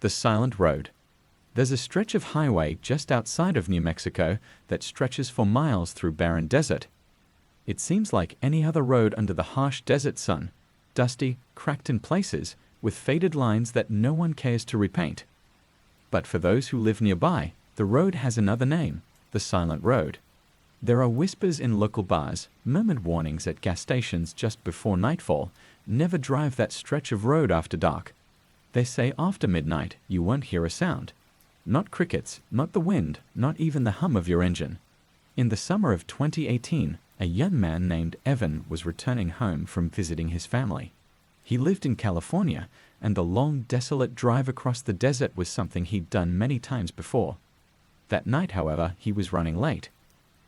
The Silent Road. There's a stretch of highway just outside of New Mexico that stretches for miles through barren desert. It seems like any other road under the harsh desert sun, dusty, cracked in places, with faded lines that no one cares to repaint. But for those who live nearby, the road has another name, the Silent Road. There are whispers in local bars, murmured warnings at gas stations just before nightfall. Never drive that stretch of road after dark. They say after midnight you won't hear a sound. Not crickets, not the wind, not even the hum of your engine. In the summer of 2018, a young man named Evan was returning home from visiting his family. He lived in California, and the long, desolate drive across the desert was something he'd done many times before. That night, however, he was running late.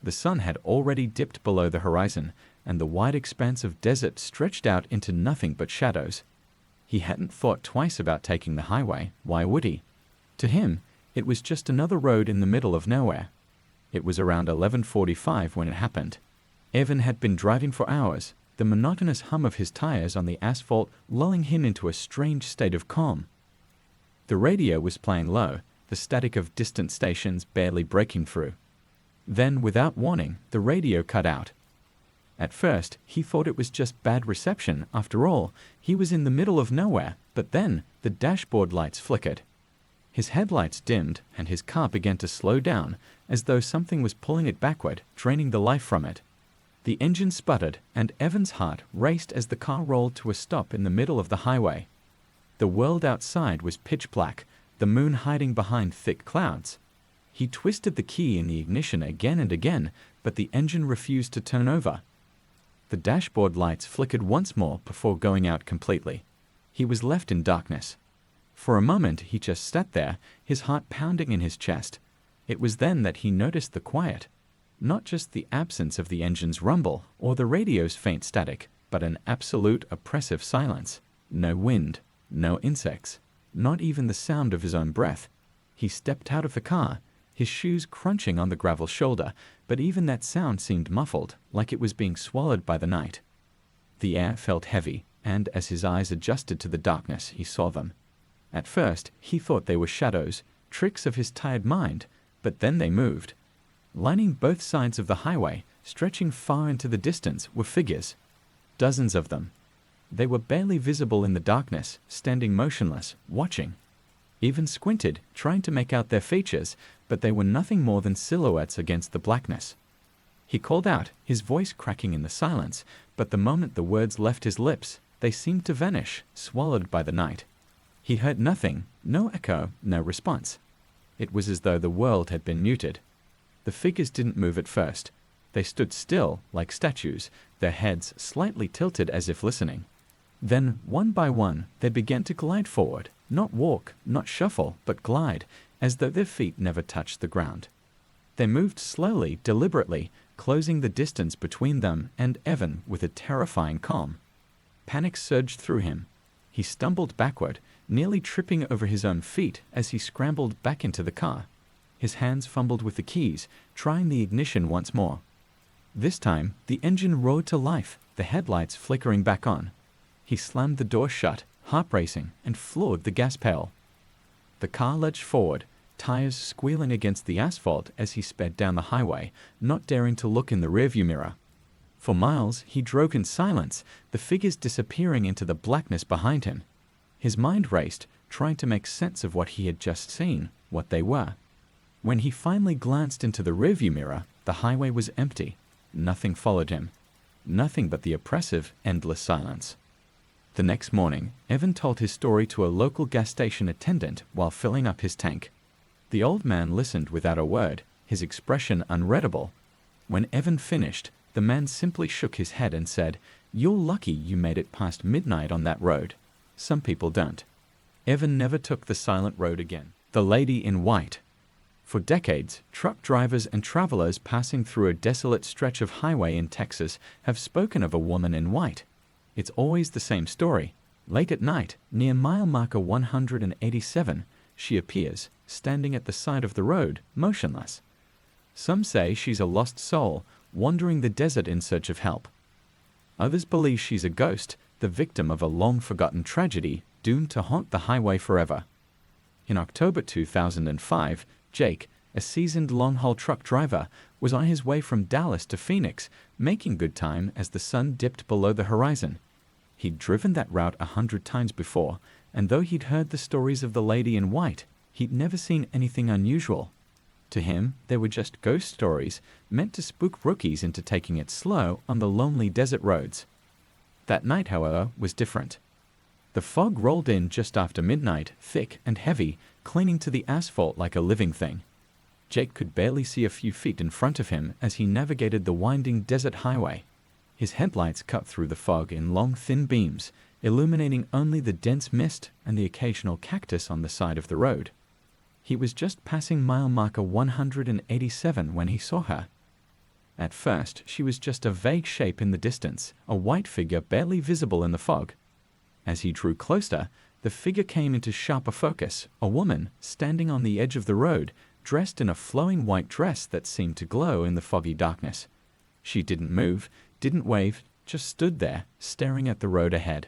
The sun had already dipped below the horizon, and the wide expanse of desert stretched out into nothing but shadows. He hadn't thought twice about taking the highway. Why would he? To him, it was just another road in the middle of nowhere. It was around 11:45 when it happened. Evan had been driving for hours, the monotonous hum of his tires on the asphalt lulling him into a strange state of calm. The radio was playing low, the static of distant stations barely breaking through. Then, without warning, the radio cut out. At first, he thought it was just bad reception. After all, he was in the middle of nowhere, but then the dashboard lights flickered. His headlights dimmed, and his car began to slow down, as though something was pulling it backward, draining the life from it. The engine sputtered, and Evan's heart raced as the car rolled to a stop in the middle of the highway. The world outside was pitch black, the moon hiding behind thick clouds. He twisted the key in the ignition again and again, but the engine refused to turn over. The dashboard lights flickered once more before going out completely. He was left in darkness. For a moment he just sat there, his heart pounding in his chest. It was then that he noticed the quiet. Not just the absence of the engine's rumble or the radio's faint static, but an absolute oppressive silence. No wind, no insects, not even the sound of his own breath. He stepped out of the car, his shoes crunching on the gravel shoulder, but even that sound seemed muffled, like it was being swallowed by the night. The air felt heavy, and as his eyes adjusted to the darkness, he saw them. At first, he thought they were shadows, tricks of his tired mind, but then they moved. Lining both sides of the highway, stretching far into the distance, were figures. Dozens of them. They were barely visible in the darkness, standing motionless, watching. Evan squinted, trying to make out their features, but they were nothing more than silhouettes against the blackness. He called out, his voice cracking in the silence, but the moment the words left his lips, they seemed to vanish, swallowed by the night. He heard nothing, no echo, no response. It was as though the world had been muted. The figures didn't move at first. They stood still, like statues, their heads slightly tilted as if listening. Then, one by one, they began to glide forward, not walk, not shuffle, but glide, as though their feet never touched the ground. They moved slowly, deliberately, closing the distance between them and Evan with a terrifying calm. Panic surged through him. He stumbled backward, nearly tripping over his own feet as he scrambled back into the car. His hands fumbled with the keys, trying the ignition once more. This time, the engine roared to life, the headlights flickering back on. He slammed the door shut, heart racing, and floored the gas pedal. The car lurched forward, tires squealing against the asphalt as he sped down the highway, not daring to look in the rearview mirror. For miles, he drove in silence, the figures disappearing into the blackness behind him. His mind raced, trying to make sense of what he had just seen, what they were. When he finally glanced into the rearview mirror, the highway was empty. Nothing followed him. Nothing but the oppressive, endless silence. The next morning, Evan told his story to a local gas station attendant while filling up his tank. The old man listened without a word, his expression unreadable. When Evan finished, the man simply shook his head and said, "You're lucky you made it past midnight on that road. Some people don't." Evan never took the silent road again. The Lady in White. For decades, truck drivers and travelers passing through a desolate stretch of highway in Texas have spoken of a woman in white. It's always the same story. Late at night, near mile marker 187, she appears, standing at the side of the road, motionless. Some say she's a lost soul, wandering the desert in search of help. Others believe she's a ghost, the victim of a long-forgotten tragedy, doomed to haunt the highway forever. In October 2005, Jake, a seasoned long-haul truck driver, was on his way from Dallas to Phoenix, making good time as the sun dipped below the horizon. He'd driven that route 100 times before, and though he'd heard the stories of the lady in white, he'd never seen anything unusual. To him, they were just ghost stories meant to spook rookies into taking it slow on the lonely desert roads. That night, however, was different. The fog rolled in just after midnight, thick and heavy, clinging to the asphalt like a living thing. Jake could barely see a few feet in front of him as he navigated the winding desert highway. His headlights cut through the fog in long, thin beams, illuminating only the dense mist and the occasional cactus on the side of the road. He was just passing mile marker 187 when he saw her. At first, she was just a vague shape in the distance, a white figure barely visible in the fog. As he drew closer, the figure came into sharper focus, a woman standing on the edge of the road, dressed in a flowing white dress that seemed to glow in the foggy darkness. She didn't move, didn't wave, just stood there, staring at the road ahead.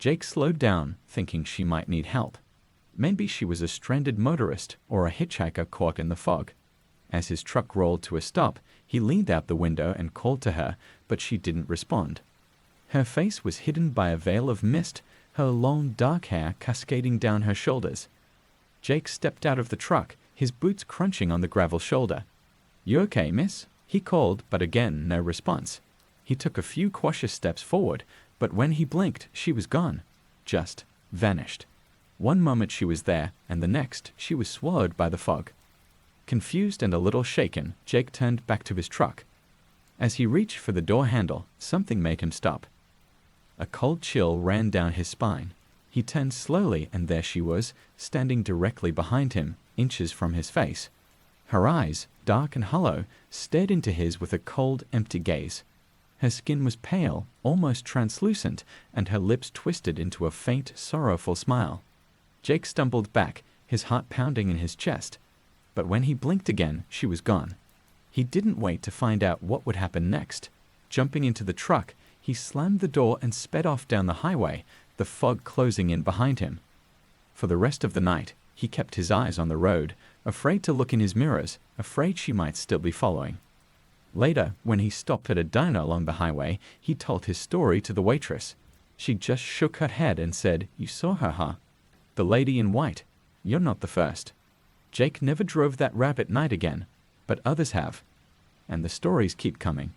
Jake slowed down, thinking she might need help. Maybe she was a stranded motorist or a hitchhiker caught in the fog. As his truck rolled to a stop, he leaned out the window and called to her, but she didn't respond. Her face was hidden by a veil of mist, her long dark hair cascading down her shoulders. Jake stepped out of the truck, his boots crunching on the gravel shoulder. "You okay, miss?" he called, but again no response. He took a few cautious steps forward, but when he blinked, she was gone. Just vanished. One moment she was there, and the next she was swallowed by the fog. Confused and a little shaken, Jake turned back to his truck. As he reached for the door handle, something made him stop. A cold chill ran down his spine. He turned slowly, and there she was, standing directly behind him, inches from his face. Her eyes, dark and hollow, stared into his with a cold, empty gaze. Her skin was pale, almost translucent, and her lips twisted into a faint, sorrowful smile. Jake stumbled back, his heart pounding in his chest. But when he blinked again, she was gone. He didn't wait to find out what would happen next. Jumping into the truck, he slammed the door and sped off down the highway, the fog closing in behind him. For the rest of the night, he kept his eyes on the road, afraid to look in his mirrors, afraid she might still be following. Later, when he stopped at a diner along the highway, he told his story to the waitress. She just shook her head and said, "You saw her, huh? The lady in white. You're not the first." Jake never drove that route at night again, but others have. And the stories keep coming.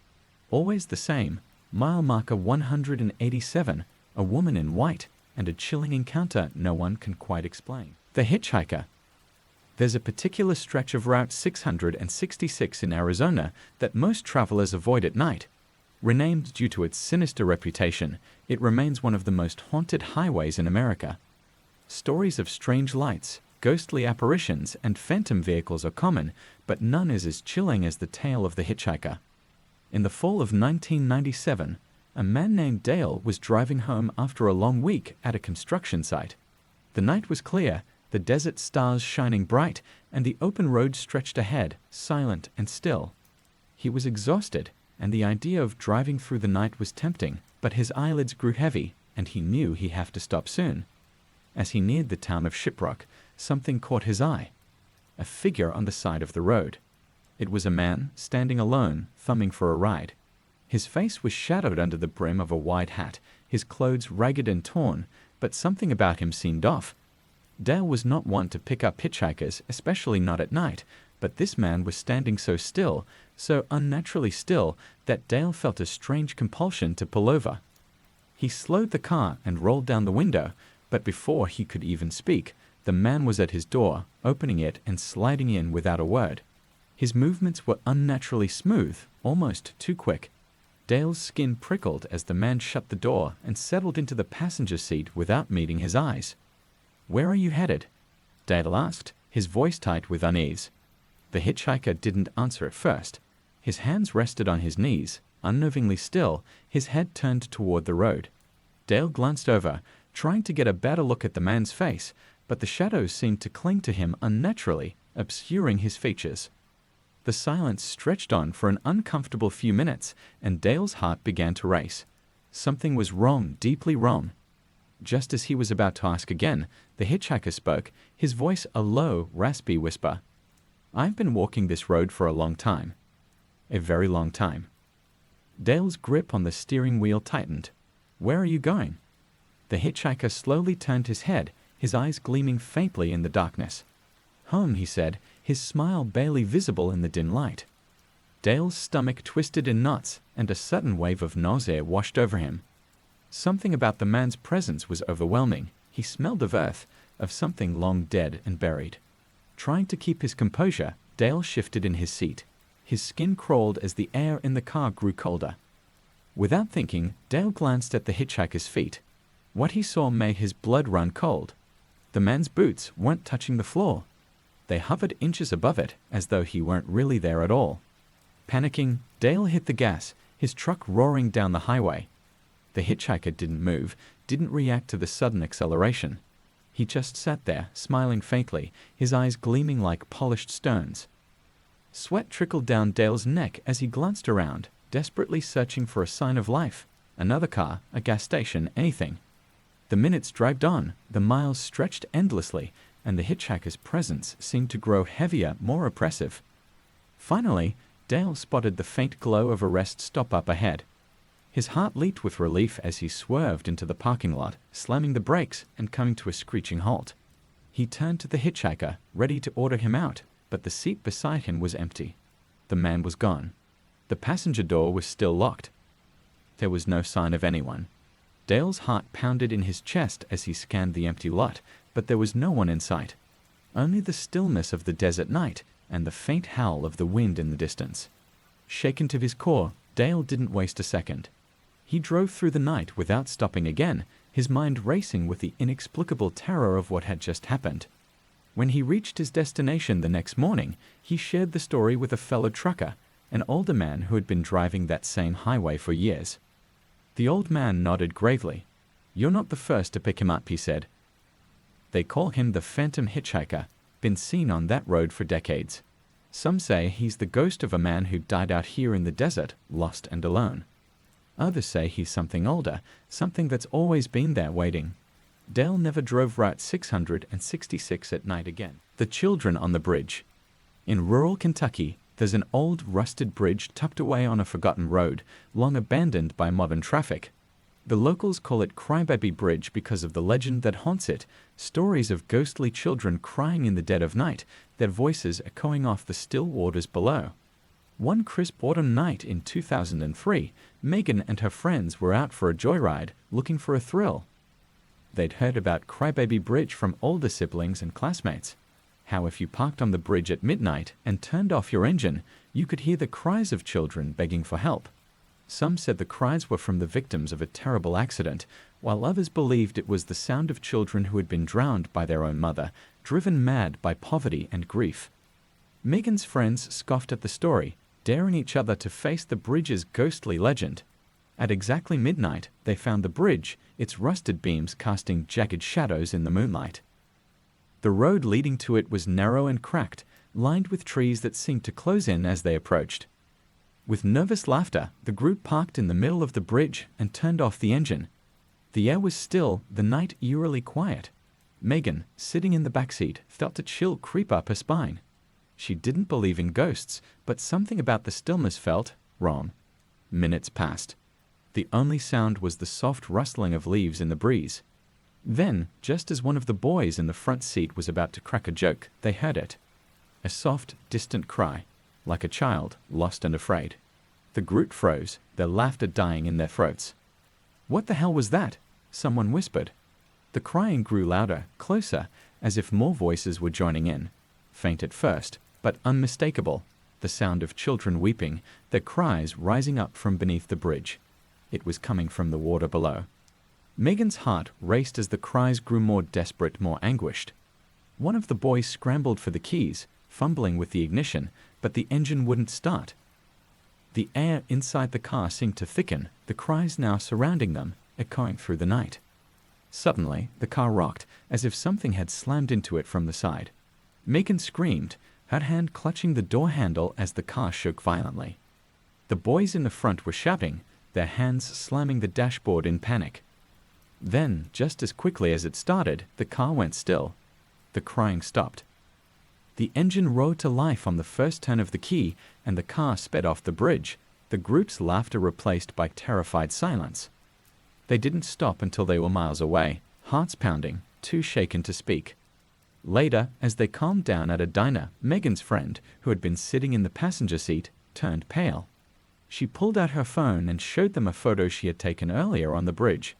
Always the same. Mile marker 187, a woman in white, and a chilling encounter no one can quite explain. The hitchhiker. There's a particular stretch of Route 666 in Arizona that most travelers avoid at night. Renamed due to its sinister reputation, it remains one of the most haunted highways in America. Stories of strange lights, ghostly apparitions, and phantom vehicles are common, but none is as chilling as the tale of the hitchhiker. In the fall of 1997, a man named Dale was driving home after a long week at a construction site. The night was clear, the desert stars shining bright, and the open road stretched ahead, silent and still. He was exhausted, and the idea of driving through the night was tempting, but his eyelids grew heavy, and he knew he'd have to stop soon. As he neared the town of Shiprock, something caught his eye. A figure on the side of the road. It was a man, standing alone, thumbing for a ride. His face was shadowed under the brim of a wide hat, his clothes ragged and torn, but something about him seemed off. Dale was not one to pick up hitchhikers, especially not at night, but this man was standing so still, so unnaturally still, that Dale felt a strange compulsion to pull over. He slowed the car and rolled down the window, but before he could even speak, the man was at his door, opening it and sliding in without a word. His movements were unnaturally smooth, almost too quick. Dale's skin prickled as the man shut the door and settled into the passenger seat without meeting his eyes. "Where are you headed?" Dale asked, his voice tight with unease. The hitchhiker didn't answer at first. His hands rested on his knees, unnervingly still, his head turned toward the road. Dale glanced over, trying to get a better look at the man's face, but the shadows seemed to cling to him unnaturally, obscuring his features. The silence stretched on for an uncomfortable few minutes, and Dale's heart began to race. Something was wrong, deeply wrong. Just as he was about to ask again, the hitchhiker spoke, his voice a low, raspy whisper. "I've been walking this road for a long time. A very long time." Dale's grip on the steering wheel tightened. "Where are you going?" The hitchhiker slowly turned his head, his eyes gleaming faintly in the darkness. "Home," he said, his smile barely visible in the dim light. Dale's stomach twisted in knots, and a sudden wave of nausea washed over him. Something about the man's presence was overwhelming. He smelled of earth, of something long dead and buried. Trying to keep his composure, Dale shifted in his seat. His skin crawled as the air in the car grew colder. Without thinking, Dale glanced at the hitchhiker's feet. What he saw made his blood run cold. The man's boots weren't touching the floor. They hovered inches above it, as though he weren't really there at all. Panicking, Dale hit the gas, his truck roaring down the highway. The hitchhiker didn't move, didn't react to the sudden acceleration. He just sat there, smiling faintly, his eyes gleaming like polished stones. Sweat trickled down Dale's neck as he glanced around, desperately searching for a sign of life. Another car, a gas station, anything. The minutes dragged on, the miles stretched endlessly, and the hitchhiker's presence seemed to grow heavier, more oppressive. Finally, Dale spotted the faint glow of a rest stop up ahead. His heart leaped with relief as he swerved into the parking lot, slamming the brakes and coming to a screeching halt. He turned to the hitchhiker, ready to order him out, but the seat beside him was empty. The man was gone. The passenger door was still locked. There was no sign of anyone. Dale's heart pounded in his chest as he scanned the empty lot, but there was no one in sight. Only the stillness of the desert night and the faint howl of the wind in the distance. Shaken to his core, Dale didn't waste a second. He drove through the night without stopping again, his mind racing with the inexplicable terror of what had just happened. When he reached his destination the next morning, he shared the story with a fellow trucker, an older man who had been driving that same highway for years. The old man nodded gravely. "You're not the first to pick him up," he said. "They call him the Phantom Hitchhiker, been seen on that road for decades. Some say he's the ghost of a man who died out here in the desert, lost and alone. Others say he's something older, something that's always been there waiting." Dale never drove Route 666 at night again. The children on the bridge. In rural Kentucky, there's an old rusted bridge tucked away on a forgotten road, long abandoned by modern traffic. The locals call it Crybaby Bridge because of the legend that haunts it, stories of ghostly children crying in the dead of night, their voices echoing off the still waters below. One crisp autumn night in 2003, Megan and her friends were out for a joyride, looking for a thrill. They'd heard about Crybaby Bridge from older siblings and classmates. How if you parked on the bridge at midnight and turned off your engine, you could hear the cries of children begging for help. Some said the cries were from the victims of a terrible accident, while others believed it was the sound of children who had been drowned by their own mother, driven mad by poverty and grief. Megan's friends scoffed at the story, daring each other to face the bridge's ghostly legend. At exactly midnight, they found the bridge, its rusted beams casting jagged shadows in the moonlight. The road leading to it was narrow and cracked, lined with trees that seemed to close in as they approached. With nervous laughter, the group parked in the middle of the bridge and turned off the engine. The air was still, the night eerily quiet. Megan, sitting in the backseat, felt a chill creep up her spine. She didn't believe in ghosts, but something about the stillness felt wrong. Minutes passed. The only sound was the soft rustling of leaves in the breeze. Then, just as one of the boys in the front seat was about to crack a joke, they heard it. A soft, distant cry, like a child, lost and afraid. The group froze, their laughter dying in their throats. "What the hell was that?" someone whispered. The crying grew louder, closer, as if more voices were joining in. Faint at first, but unmistakable, the sound of children weeping, their cries rising up from beneath the bridge. It was coming from the water below. Megan's heart raced as the cries grew more desperate, more anguished. One of the boys scrambled for the keys, fumbling with the ignition, but the engine wouldn't start. The air inside the car seemed to thicken, the cries now surrounding them, echoing through the night. Suddenly, the car rocked, as if something had slammed into it from the side. Megan screamed, her hand clutching the door handle as the car shook violently. The boys in the front were shouting, their hands slamming the dashboard in panic. Then, just as quickly as it started, the car went still. The crying stopped. The engine roared to life on the first turn of the key, and the car sped off the bridge, the group's laughter replaced by terrified silence. They didn't stop until they were miles away, hearts pounding, too shaken to speak. Later, as they calmed down at a diner, Megan's friend, who had been sitting in the passenger seat, turned pale. She pulled out her phone and showed them a photo she had taken earlier on the bridge.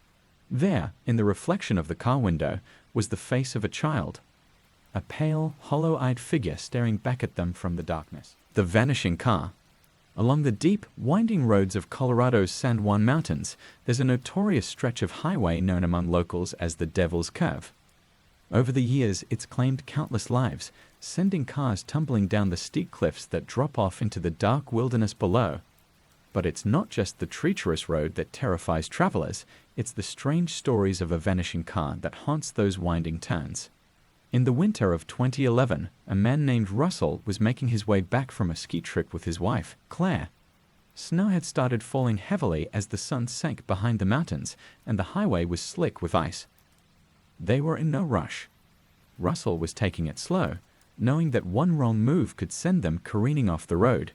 There, in the reflection of the car window, was the face of a child. A pale, hollow-eyed figure staring back at them from the darkness. The vanishing car. Along the deep, winding roads of Colorado's San Juan Mountains, there's a notorious stretch of highway known among locals as the Devil's Curve. Over the years, it's claimed countless lives, sending cars tumbling down the steep cliffs that drop off into the dark wilderness below. But it's not just the treacherous road that terrifies travelers, it's the strange stories of a vanishing car that haunts those winding turns. In the winter of 2011, a man named Russell was making his way back from a ski trip with his wife, Claire. Snow had started falling heavily as the sun sank behind the mountains, and the highway was slick with ice. They were in no rush. Russell was taking it slow, knowing that one wrong move could send them careening off the road.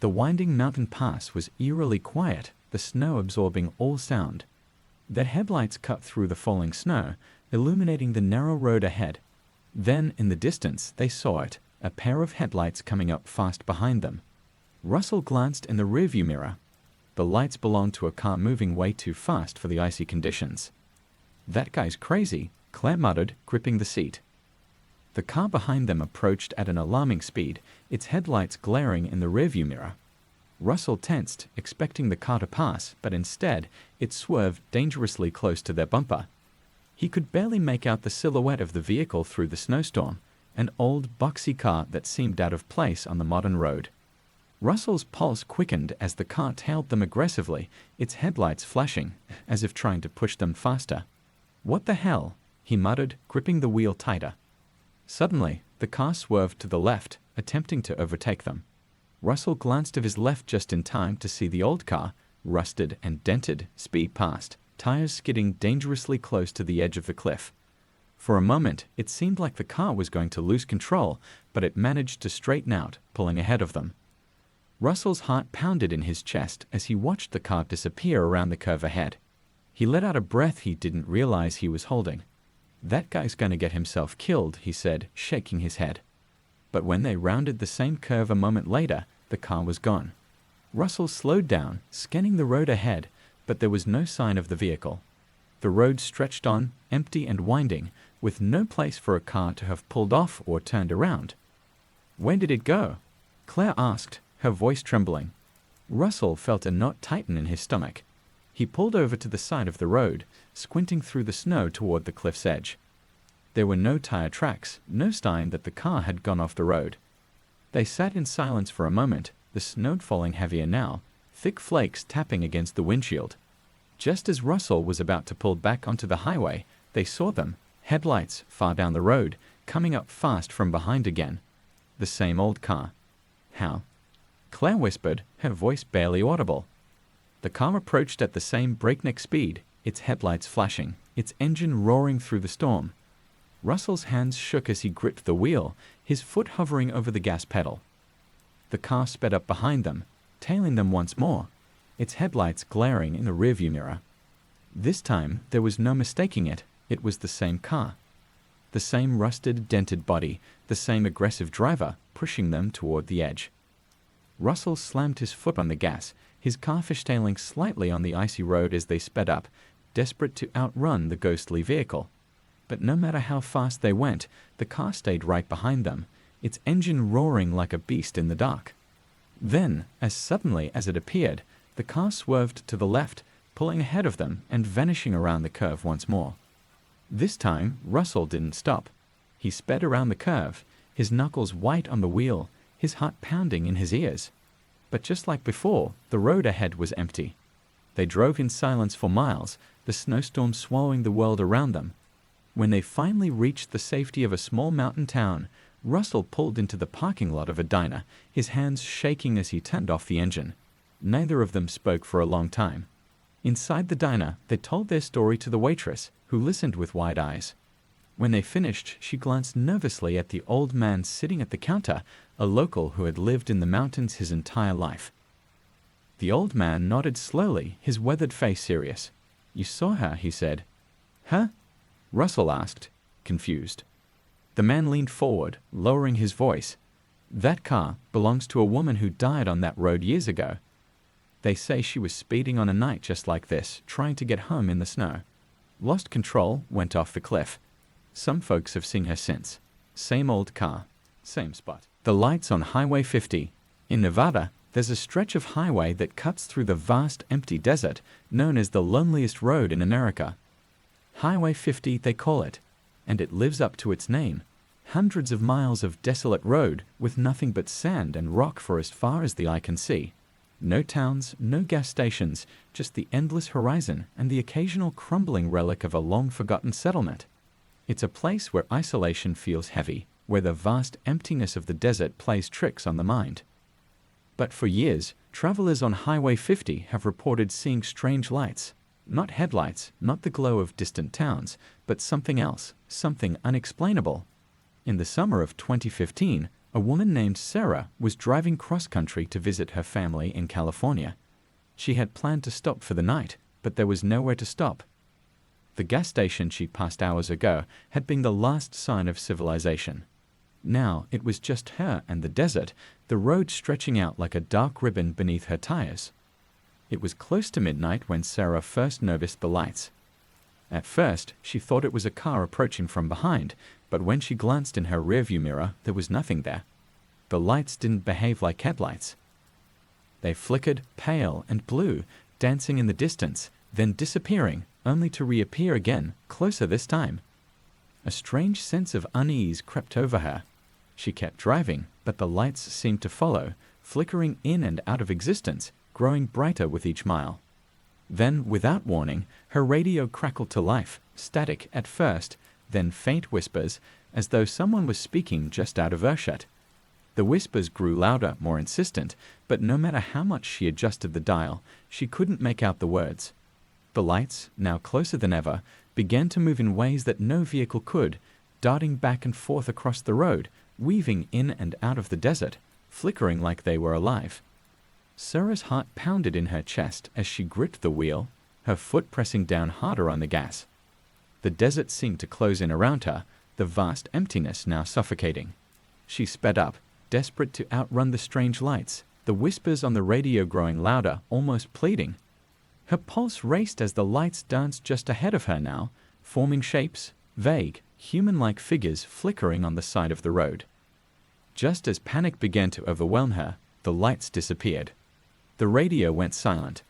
The winding mountain pass was eerily quiet, the snow absorbing all sound. Their headlights cut through the falling snow, illuminating the narrow road ahead. Then, in the distance, they saw it, a pair of headlights coming up fast behind them. Russell glanced in the rearview mirror. The lights belonged to a car moving way too fast for the icy conditions. "That guy's crazy," Claire muttered, gripping the seat. The car behind them approached at an alarming speed, its headlights glaring in the rearview mirror. Russell tensed, expecting the car to pass, but instead, it swerved dangerously close to their bumper. He could barely make out the silhouette of the vehicle through the snowstorm, an old, boxy car that seemed out of place on the modern road. Russell's pulse quickened as the car tailed them aggressively, its headlights flashing, as if trying to push them faster. "What the hell?" he muttered, gripping the wheel tighter. Suddenly, the car swerved to the left, attempting to overtake them. Russell glanced to his left just in time to see the old car, rusted and dented, speed past, tires skidding dangerously close to the edge of the cliff. For a moment, it seemed like the car was going to lose control, but it managed to straighten out, pulling ahead of them. Russell's heart pounded in his chest as he watched the car disappear around the curve ahead. He let out a breath he didn't realize he was holding. "That guy's going to get himself killed," he said, shaking his head. But when they rounded the same curve a moment later, the car was gone. Russell slowed down, scanning the road ahead, but there was no sign of the vehicle. The road stretched on, empty and winding, with no place for a car to have pulled off or turned around. "Where did it go?" Claire asked, her voice trembling. Russell felt a knot tighten in his stomach. He pulled over to the side of the road, squinting through the snow toward the cliff's edge. There were no tire tracks, no sign that the car had gone off the road. They sat in silence for a moment, the snow falling heavier now, thick flakes tapping against the windshield. Just as Russell was about to pull back onto the highway, they saw them, headlights far down the road, coming up fast from behind again. The same old car. "How?" Claire whispered, her voice barely audible. The car approached at the same breakneck speed, its headlights flashing, its engine roaring through the storm. Russell's hands shook as he gripped the wheel, his foot hovering over the gas pedal. The car sped up behind them, tailing them once more, its headlights glaring in the rearview mirror. This time, there was no mistaking it. It was the same car. The same rusted, dented body, the same aggressive driver, pushing them toward the edge. Russell slammed his foot on the gas, his car fishtailing slightly on the icy road as they sped up, desperate to outrun the ghostly vehicle. But no matter how fast they went, the car stayed right behind them, its engine roaring like a beast in the dark. Then, as suddenly as it appeared, the car swerved to the left, pulling ahead of them and vanishing around the curve once more. This time, Russell didn't stop. He sped around the curve, his knuckles white on the wheel, his heart pounding in his ears. But just like before, the road ahead was empty. They drove in silence for miles, the snowstorm swallowing the world around them. When they finally reached the safety of a small mountain town, Russell pulled into the parking lot of a diner, his hands shaking as he turned off the engine. Neither of them spoke for a long time. Inside the diner, they told their story to the waitress, who listened with wide eyes. When they finished, she glanced nervously at the old man sitting at the counter, a local who had lived in the mountains his entire life. The old man nodded slowly, his weathered face serious. "You saw her," he said. "Huh?" Russell asked, confused. The man leaned forward, lowering his voice. "That car belongs to a woman who died on that road years ago. They say she was speeding on a night just like this, trying to get home in the snow. Lost control, went off the cliff. Some folks have seen her since. Same old car, same spot." The lights on Highway 50. In Nevada, there's a stretch of highway that cuts through the vast empty desert known as the loneliest road in America. Highway 50, they call it, and it lives up to its name. Hundreds of miles of desolate road with nothing but sand and rock for as far as the eye can see. No towns, no gas stations, just the endless horizon and the occasional crumbling relic of a long-forgotten settlement. It's a place where isolation feels heavy, where the vast emptiness of the desert plays tricks on the mind. But for years, travelers on Highway 50 have reported seeing strange lights. Not headlights, not the glow of distant towns, but something else, something unexplainable. In the summer of 2015, a woman named Sarah was driving cross-country to visit her family in California. She had planned to stop for the night, but there was nowhere to stop. The gas station she passed hours ago had been the last sign of civilization. Now it was just her and the desert, the road stretching out like a dark ribbon beneath her tires. It was close to midnight when Sarah first noticed the lights. At first, she thought it was a car approaching from behind, but when she glanced in her rearview mirror, there was nothing there. The lights didn't behave like headlights. They flickered, pale and blue, dancing in the distance, then disappearing, only to reappear again, closer this time. A strange sense of unease crept over her. She kept driving, but the lights seemed to follow, flickering in and out of existence, growing brighter with each mile. Then, without warning, her radio crackled to life, static at first, then faint whispers, as though someone was speaking just out of earshot. The whispers grew louder, more insistent, but no matter how much she adjusted the dial, she couldn't make out the words. The lights, now closer than ever, began to move in ways that no vehicle could, darting back and forth across the road, weaving in and out of the desert, flickering like they were alive. Sarah's heart pounded in her chest as she gripped the wheel, her foot pressing down harder on the gas. The desert seemed to close in around her, the vast emptiness now suffocating. She sped up, desperate to outrun the strange lights, the whispers on the radio growing louder, almost pleading. Her pulse raced as the lights danced just ahead of her now, forming shapes, vague, human-like figures flickering on the side of the road. Just as panic began to overwhelm her, the lights disappeared. The radio went silent.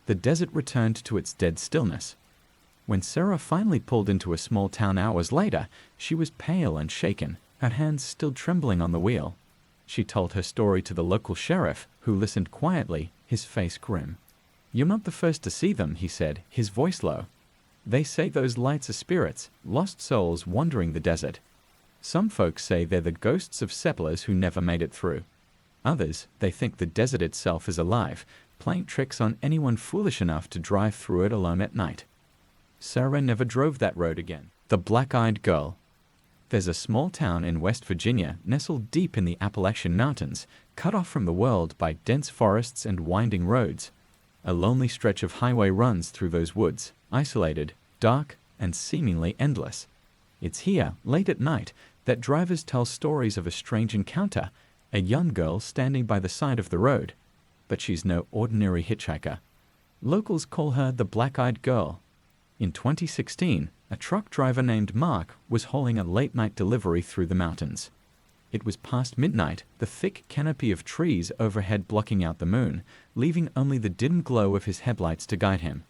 The desert returned to its dead stillness. When Sarah finally pulled into a small town hours later, she was pale and shaken, her hands still trembling on the wheel. She told her story to the local sheriff, who listened quietly, his face grim. "You're not the first to see them," he said, his voice low. "They say those lights are spirits, lost souls wandering the desert. Some folks say they're the ghosts of settlers who never made it through. Others, they think the desert itself is alive, playing tricks on anyone foolish enough to drive through it alone at night." Sarah never drove that road again. The Black-Eyed Girl. There's a small town in West Virginia nestled deep in the Appalachian Mountains, cut off from the world by dense forests and winding roads. A lonely stretch of highway runs through those woods, isolated, dark, and seemingly endless. It's here, late at night, that drivers tell stories of a strange encounter, a young girl standing by the side of the road. But she's no ordinary hitchhiker. Locals call her the Black-Eyed Girl. In 2016, a truck driver named Mark was hauling a late-night delivery through the mountains. It was past midnight, the thick canopy of trees overhead blocking out the moon, leaving only the dim glow of his headlights to guide him.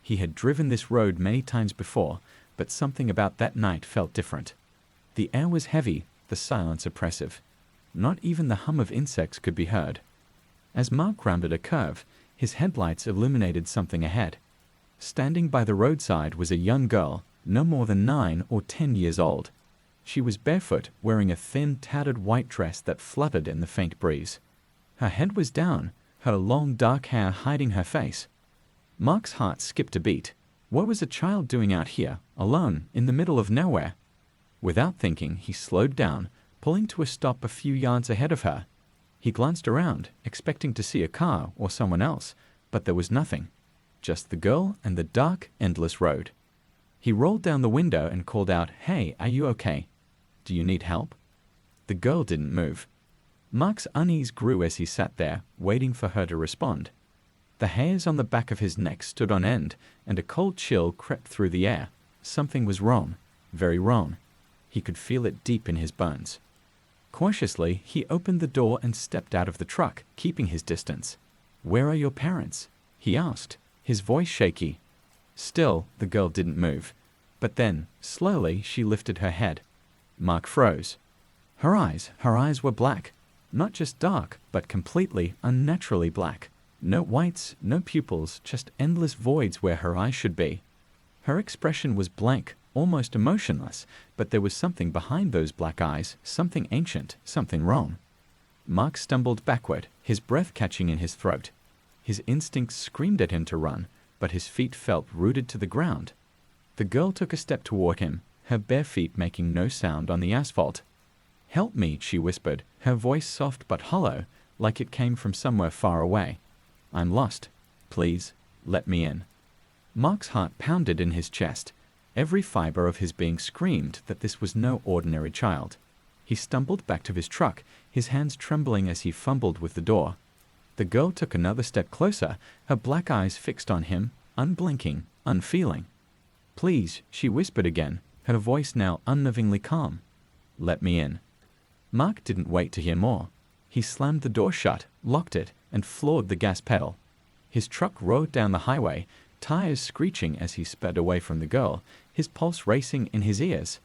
He had driven this road many times before, but something about that night felt different. The air was heavy, the silence oppressive. Not even the hum of insects could be heard. As Mark rounded a curve, his headlights illuminated something ahead. Standing by the roadside was a young girl, no more than 9 or 10 years old. She was barefoot, wearing a thin, tattered white dress that fluttered in the faint breeze. Her head was down, her long dark hair hiding her face. Mark's heart skipped a beat. What was a child doing out here, alone, in the middle of nowhere? Without thinking, he slowed down, pulling to a stop a few yards ahead of her. He glanced around, expecting to see a car or someone else, but there was nothing. Just the girl and the dark, endless road. He rolled down the window and called out, "Hey, are you okay? Do you need help?" The girl didn't move. Mark's unease grew as he sat there, waiting for her to respond. The hairs on the back of his neck stood on end, and a cold chill crept through the air. Something was wrong, very wrong. He could feel it deep in his bones. Cautiously, he opened the door and stepped out of the truck, keeping his distance. "Where are your parents?" he asked, his voice shaky. Still, the girl didn't move. But then, slowly, she lifted her head. Mark froze. Her eyes were black. Not just dark, but completely, unnaturally black. No whites, no pupils, just endless voids where her eyes should be. Her expression was blank, almost emotionless, but there was something behind those black eyes, something ancient, something wrong. Mark stumbled backward, his breath catching in his throat. His instincts screamed at him to run, but his feet felt rooted to the ground. The girl took a step toward him, her bare feet making no sound on the asphalt. "Help me," she whispered, her voice soft but hollow, like it came from somewhere far away. "I'm lost. Please, let me in." Mark's heart pounded in his chest. Every fiber of his being screamed that this was no ordinary child. He stumbled back to his truck, his hands trembling as he fumbled with the door. The girl took another step closer, her black eyes fixed on him, unblinking, unfeeling. "Please," she whispered again, her voice now unnervingly calm. "Let me in." Mark didn't wait to hear more. He slammed the door shut, locked it, and floored the gas pedal. His truck roared down the highway, tires screeching as he sped away from the girl, his pulse racing in his ears.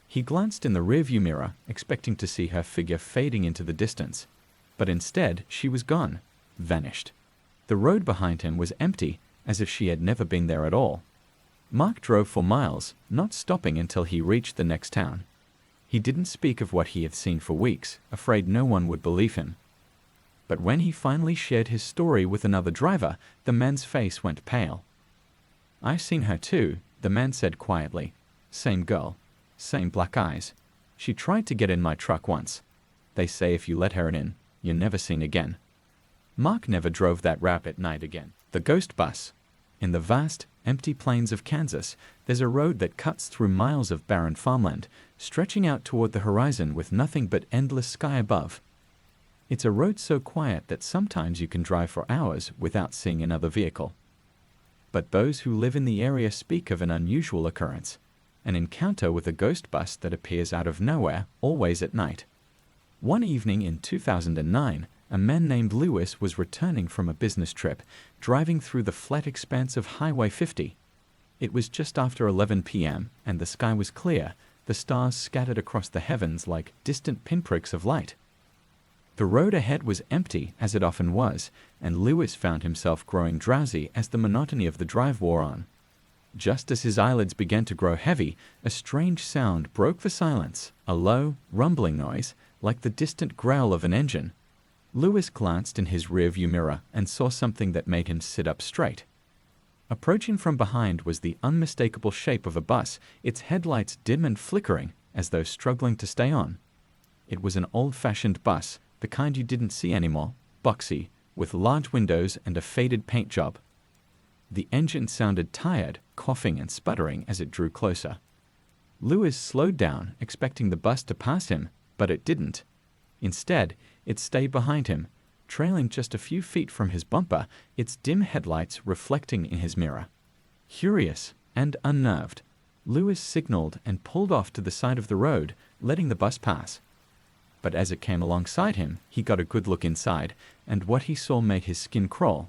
He glanced in the rearview mirror, expecting to see her figure fading into the distance. But instead, she was gone, vanished. The road behind him was empty, as if she had never been there at all. Mark drove for miles, not stopping until he reached the next town. He didn't speak of what he had seen for weeks, afraid no one would believe him. But when he finally shared his story with another driver, the man's face went pale. "I've seen her too," the man said quietly. "Same girl, same black eyes. She tried to get in my truck once. They say if you let her in, you're never seen again." Mark never drove that route at night again. The ghost bus. In the vast, empty plains of Kansas, there's a road that cuts through miles of barren farmland, stretching out toward the horizon with nothing but endless sky above. It's a road so quiet that sometimes you can drive for hours without seeing another vehicle. But those who live in the area speak of an unusual occurrence, an encounter with a ghost bus that appears out of nowhere, always at night. One evening in 2009, a man named Lewis was returning from a business trip, driving through the flat expanse of Highway 50. It was just after 11 p.m., and the sky was clear, the stars scattered across the heavens like distant pinpricks of light. The road ahead was empty, as it often was, and Lewis found himself growing drowsy as the monotony of the drive wore on. Just as his eyelids began to grow heavy, a strange sound broke the silence, a low, rumbling noise, like the distant growl of an engine. Lewis glanced in his rearview mirror and saw something that made him sit up straight. Approaching from behind was the unmistakable shape of a bus, its headlights dim and flickering, as though struggling to stay on. It was an old-fashioned bus, the kind you didn't see anymore, boxy, with large windows and a faded paint job. The engine sounded tired, coughing and sputtering as it drew closer. Lewis slowed down, expecting the bus to pass him, but it didn't. Instead, it stayed behind him, trailing just a few feet from his bumper, its dim headlights reflecting in his mirror. Curious and unnerved, Lewis signaled and pulled off to the side of the road, letting the bus pass. But as it came alongside him, he got a good look inside, and what he saw made his skin crawl.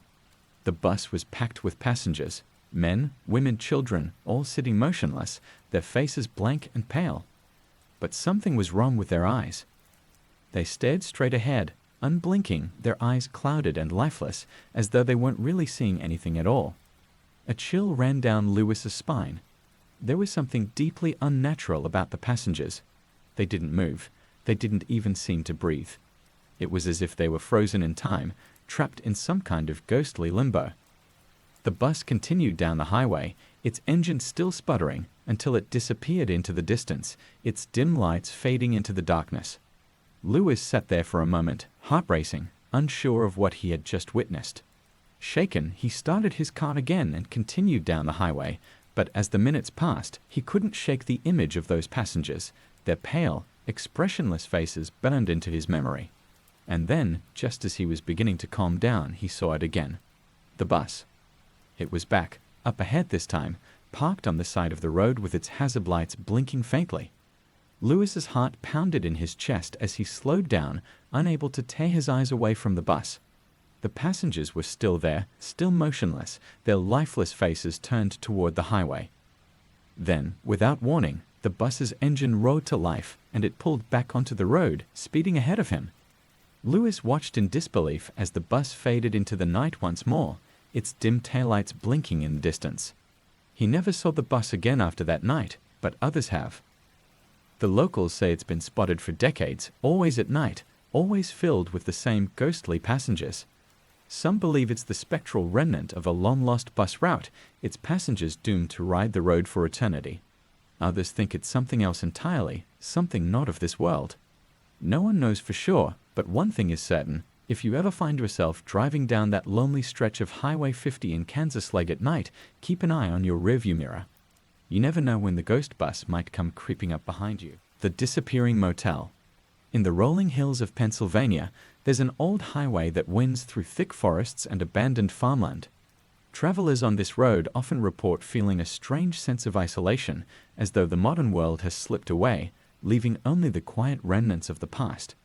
The bus was packed with passengers, men, women, children, all sitting motionless, their faces blank and pale. But something was wrong with their eyes. They stared straight ahead, unblinking, their eyes clouded and lifeless, as though they weren't really seeing anything at all. A chill ran down Lewis's spine. There was something deeply unnatural about the passengers. They didn't move. They didn't even seem to breathe. It was as if they were frozen in time, trapped in some kind of ghostly limbo. The bus continued down the highway, its engine still sputtering, until it disappeared into the distance, its dim lights fading into the darkness. Lewis sat there for a moment, heart racing, unsure of what he had just witnessed. Shaken, he started his car again and continued down the highway, but as the minutes passed, he couldn't shake the image of those passengers. Their pale, expressionless faces burned into his memory. And then, just as he was beginning to calm down, he saw it again. The bus. It was back, up ahead this time, parked on the side of the road with its hazard lights blinking faintly. Lewis's heart pounded in his chest as he slowed down, unable to tear his eyes away from the bus. The passengers were still there, still motionless, their lifeless faces turned toward the highway. Then, without warning, the bus's engine roared to life, and it pulled back onto the road, speeding ahead of him. Lewis watched in disbelief as the bus faded into the night once more, its dim taillights blinking in the distance. He never saw the bus again after that night, but others have. The locals say it's been spotted for decades, always at night, always filled with the same ghostly passengers. Some believe it's the spectral remnant of a long-lost bus route, its passengers doomed to ride the road for eternity. Others think it's something else entirely, something not of this world. No one knows for sure, but one thing is certain: if you ever find yourself driving down that lonely stretch of Highway 50 in Kansas late at night, keep an eye on your rearview mirror. You never know when the ghost bus might come creeping up behind you. The disappearing motel. In the rolling hills of Pennsylvania, there's an old highway that winds through thick forests and abandoned farmland. Travelers on this road often report feeling a strange sense of isolation, as though the modern world has slipped away, leaving only the quiet remnants of the past.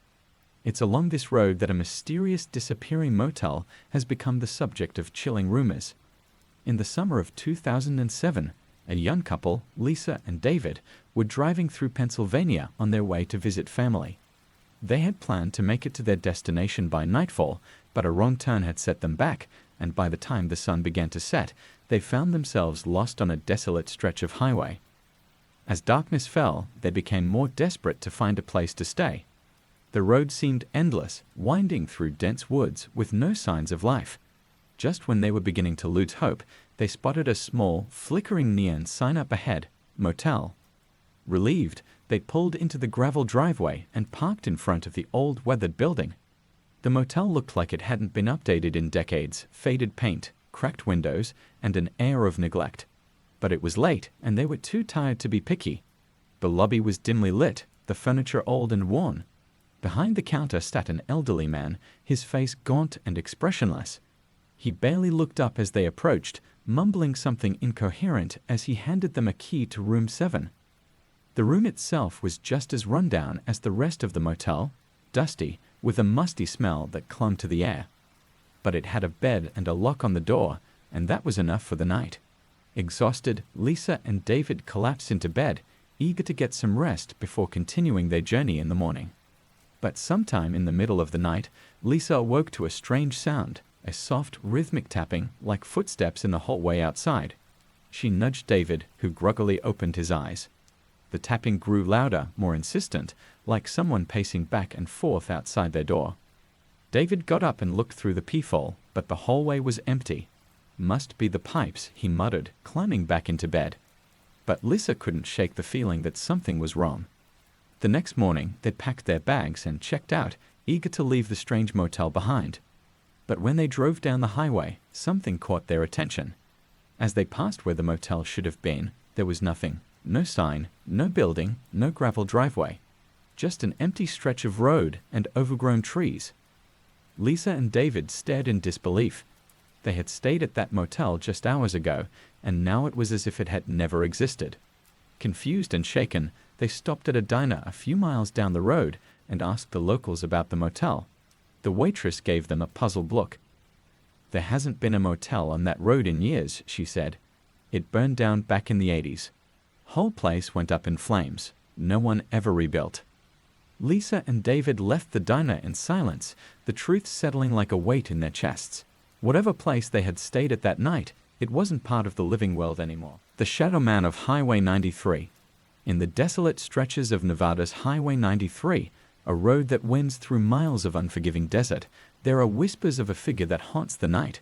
It's along this road that a mysterious disappearing motel has become the subject of chilling rumors. In the summer of 2007, a young couple, Lisa and David, were driving through Pennsylvania on their way to visit family. They had planned to make it to their destination by nightfall, but a wrong turn had set them back, and by the time the sun began to set, they found themselves lost on a desolate stretch of highway. As darkness fell, they became more desperate to find a place to stay. The road seemed endless, winding through dense woods with no signs of life. Just when they were beginning to lose hope, they spotted a small, flickering neon sign up ahead, Motel. Relieved, they pulled into the gravel driveway and parked in front of the old weathered building. The motel looked like it hadn't been updated in decades, faded paint, cracked windows, and an air of neglect. But it was late, and they were too tired to be picky. The lobby was dimly lit, the furniture old and worn. Behind the counter sat an elderly man, his face gaunt and expressionless. He barely looked up as they approached, mumbling something incoherent as he handed them a key to room 7. The room itself was just as rundown as the rest of the motel, dusty, with a musty smell that clung to the air. But it had a bed and a lock on the door, and that was enough for the night. Exhausted, Lisa and David collapsed into bed, eager to get some rest before continuing their journey in the morning. But sometime in the middle of the night, Lisa awoke to a strange sound, a soft, rhythmic tapping like footsteps in the hallway outside. She nudged David, who groggily opened his eyes. The tapping grew louder, more insistent, like someone pacing back and forth outside their door. David got up and looked through the peephole, but the hallway was empty. Must be the pipes, he muttered, climbing back into bed. But Lisa couldn't shake the feeling that something was wrong. The next morning, they packed their bags and checked out, eager to leave the strange motel behind. But when they drove down the highway, something caught their attention. As they passed where the motel should have been, there was nothing. No sign, no building, no gravel driveway. Just an empty stretch of road and overgrown trees. Lisa and David stared in disbelief. They had stayed at that motel just hours ago, and now it was as if it had never existed. Confused and shaken, they stopped at a diner a few miles down the road and asked the locals about the motel. The waitress gave them a puzzled look. "There hasn't been a motel on that road in years," she said. "It burned down back in the 80s. Whole place went up in flames. No one ever rebuilt." Lisa and David left the diner in silence, the truth settling like a weight in their chests. Whatever place they had stayed at that night, it wasn't part of the living world anymore. The Shadow Man of Highway 93. In the desolate stretches of Nevada's Highway 93, a road that winds through miles of unforgiving desert, there are whispers of a figure that haunts the night.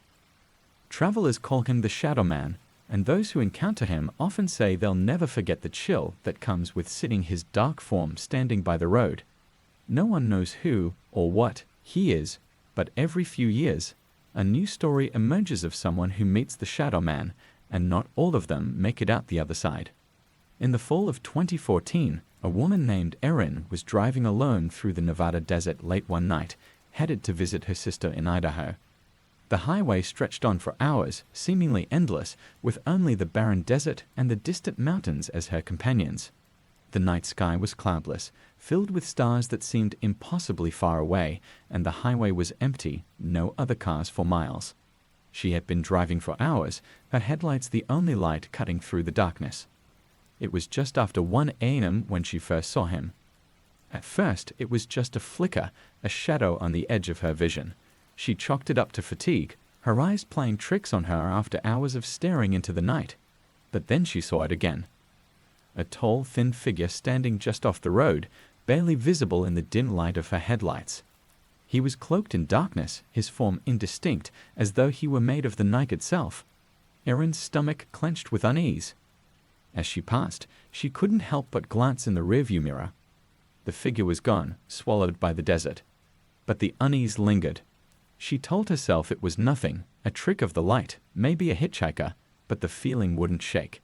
Travelers call him the Shadow Man, and those who encounter him often say they'll never forget the chill that comes with seeing his dark form standing by the road. No one knows who or what he is, but every few years, a new story emerges of someone who meets the Shadow Man, and not all of them make it out the other side. In the fall of 2014, a woman named Eerie was driving alone through the Nevada desert late one night, headed to visit her sister in Idaho. The highway stretched on for hours, seemingly endless, with only the barren desert and the distant mountains as her companions. The night sky was cloudless, filled with stars that seemed impossibly far away, and the highway was empty, no other cars for miles. She had been driving for hours, her headlights the only light cutting through the darkness. It was just after 1 a.m. when she first saw him. At first, it was just a flicker, a shadow on the edge of her vision. She chalked it up to fatigue, her eyes playing tricks on her after hours of staring into the night. But then she saw it again. A tall, thin figure standing just off the road, barely visible in the dim light of her headlights. He was cloaked in darkness, his form indistinct, as though he were made of the night itself. Erin's stomach clenched with unease. As she passed, she couldn't help but glance in the rearview mirror. The figure was gone, swallowed by the desert. But the unease lingered. She told herself it was nothing, a trick of the light, maybe a hitchhiker, but the feeling wouldn't shake.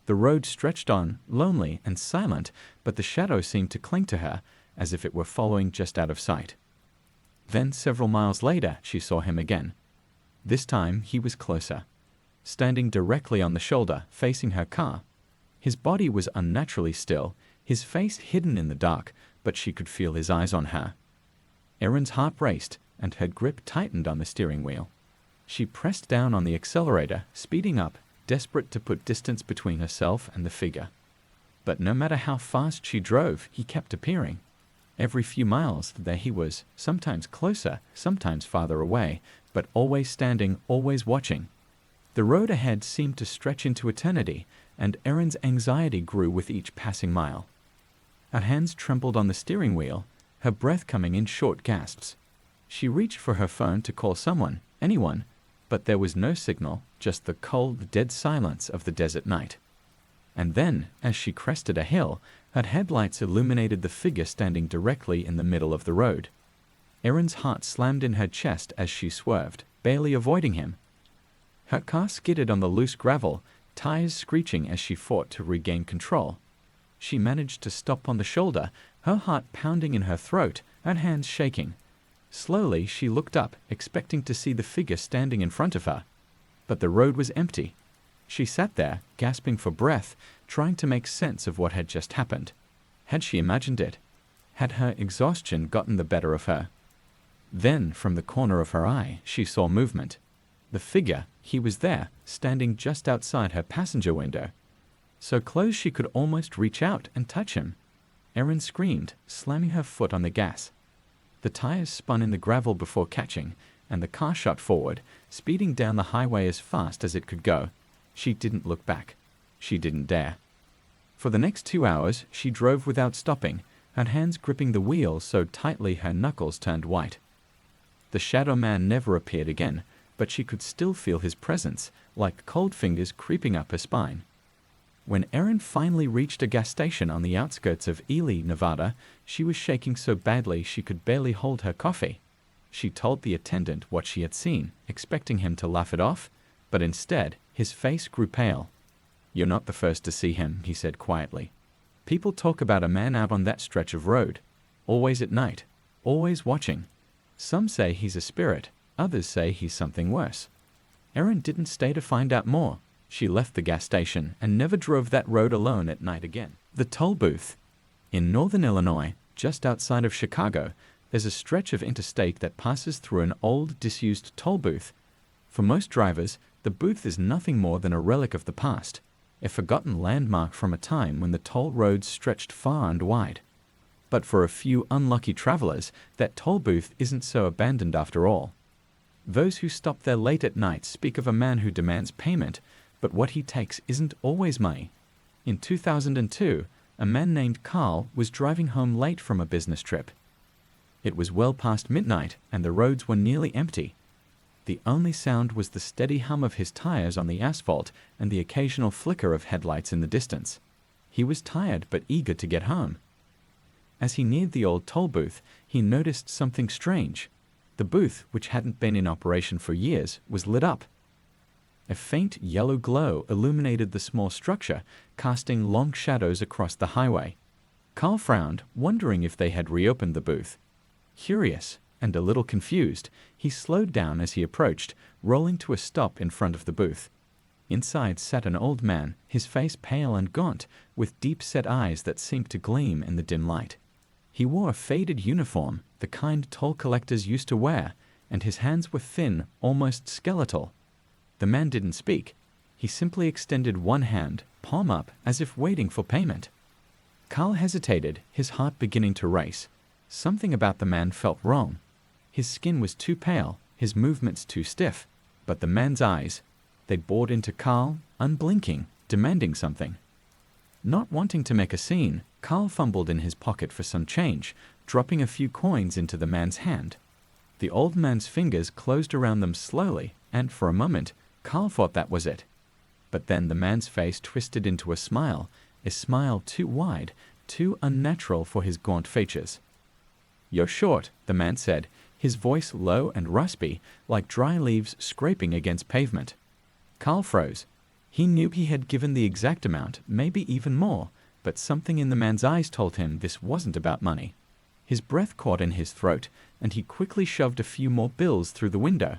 The road stretched on, lonely and silent, but the shadow seemed to cling to her, as if it were following just out of sight. Then, several miles later, she saw him again. This time, he was closer. Standing directly on the shoulder, facing her car. His body was unnaturally still, his face hidden in the dark, but she could feel his eyes on her. Erin's heart raced, and her grip tightened on the steering wheel. She pressed down on the accelerator, speeding up, desperate to put distance between herself and the figure. But no matter how fast she drove, he kept appearing. Every few miles, there he was, sometimes closer, sometimes farther away, but always standing, always watching. The road ahead seemed to stretch into eternity, and Erin's anxiety grew with each passing mile. Her hands trembled on the steering wheel, her breath coming in short gasps. She reached for her phone to call someone, anyone, but there was no signal, just the cold, dead silence of the desert night. And then, as she crested a hill, her headlights illuminated the figure standing directly in the middle of the road. Erin's heart slammed in her chest as she swerved, barely avoiding him. Her car skidded on the loose gravel, tires screeching as she fought to regain control. She managed to stop on the shoulder, her heart pounding in her throat, her hands shaking. Slowly, she looked up, expecting to see the figure standing in front of her. But the road was empty. She sat there, gasping for breath, trying to make sense of what had just happened. Had she imagined it? Had her exhaustion gotten the better of her? Then, from the corner of her eye, she saw movement. The figure, he was there, standing just outside her passenger window. So close she could almost reach out and touch him. Erin screamed, slamming her foot on the gas. The tires spun in the gravel before catching, and the car shot forward, speeding down the highway as fast as it could go. She didn't look back. She didn't dare. For the next 2 hours, she drove without stopping, her hands gripping the wheel so tightly her knuckles turned white. The Shadow Man never appeared again, but she could still feel his presence, like cold fingers creeping up her spine. When Erin finally reached a gas station on the outskirts of Eerie, Nevada, she was shaking so badly she could barely hold her coffee. She told the attendant what she had seen, expecting him to laugh it off, but instead, his face grew pale. "You're not the first to see him," he said quietly. "People talk about a man out on that stretch of road, always at night, always watching. Some say he's a spirit, others say he's something worse." Erin didn't stay to find out more. She left the gas station and never drove that road alone at night again. The toll booth. In northern Illinois, just outside of Chicago, there's a stretch of interstate that passes through an old, disused toll booth. For most drivers, the booth is nothing more than a relic of the past, a forgotten landmark from a time when the toll roads stretched far and wide. But for a few unlucky travelers, that toll booth isn't so abandoned after all. Those who stop there late at night speak of a man who demands payment, but what he takes isn't always money. In 2002, a man named Carl was driving home late from a business trip. It was well past midnight, and the roads were nearly empty. The only sound was the steady hum of his tires on the asphalt and the occasional flicker of headlights in the distance. He was tired but eager to get home. As he neared the old toll booth, he noticed something strange. The booth, which hadn't been in operation for years, was lit up. A faint yellow glow illuminated the small structure, casting long shadows across the highway. Carl frowned, wondering if they had reopened the booth. Curious and a little confused, he slowed down as he approached, rolling to a stop in front of the booth. Inside sat an old man, his face pale and gaunt, with deep-set eyes that seemed to gleam in the dim light. He wore a faded uniform, the kind toll collectors used to wear, and his hands were thin, almost skeletal. The man didn't speak. He simply extended one hand, palm up, as if waiting for payment. Carl hesitated, his heart beginning to race. Something about the man felt wrong. His skin was too pale, his movements too stiff, but the man's eyes, they bored into Carl, unblinking, demanding something. Not wanting to make a scene, Carl fumbled in his pocket for some change, dropping a few coins into the man's hand. The old man's fingers closed around them slowly, and for a moment, Carl thought that was it. But then the man's face twisted into a smile too wide, too unnatural for his gaunt features. "You're short," the man said, his voice low and raspy, like dry leaves scraping against pavement. Carl froze. He knew he had given the exact amount, maybe even more, but something in the man's eyes told him this wasn't about money. His breath caught in his throat, and he quickly shoved a few more bills through the window.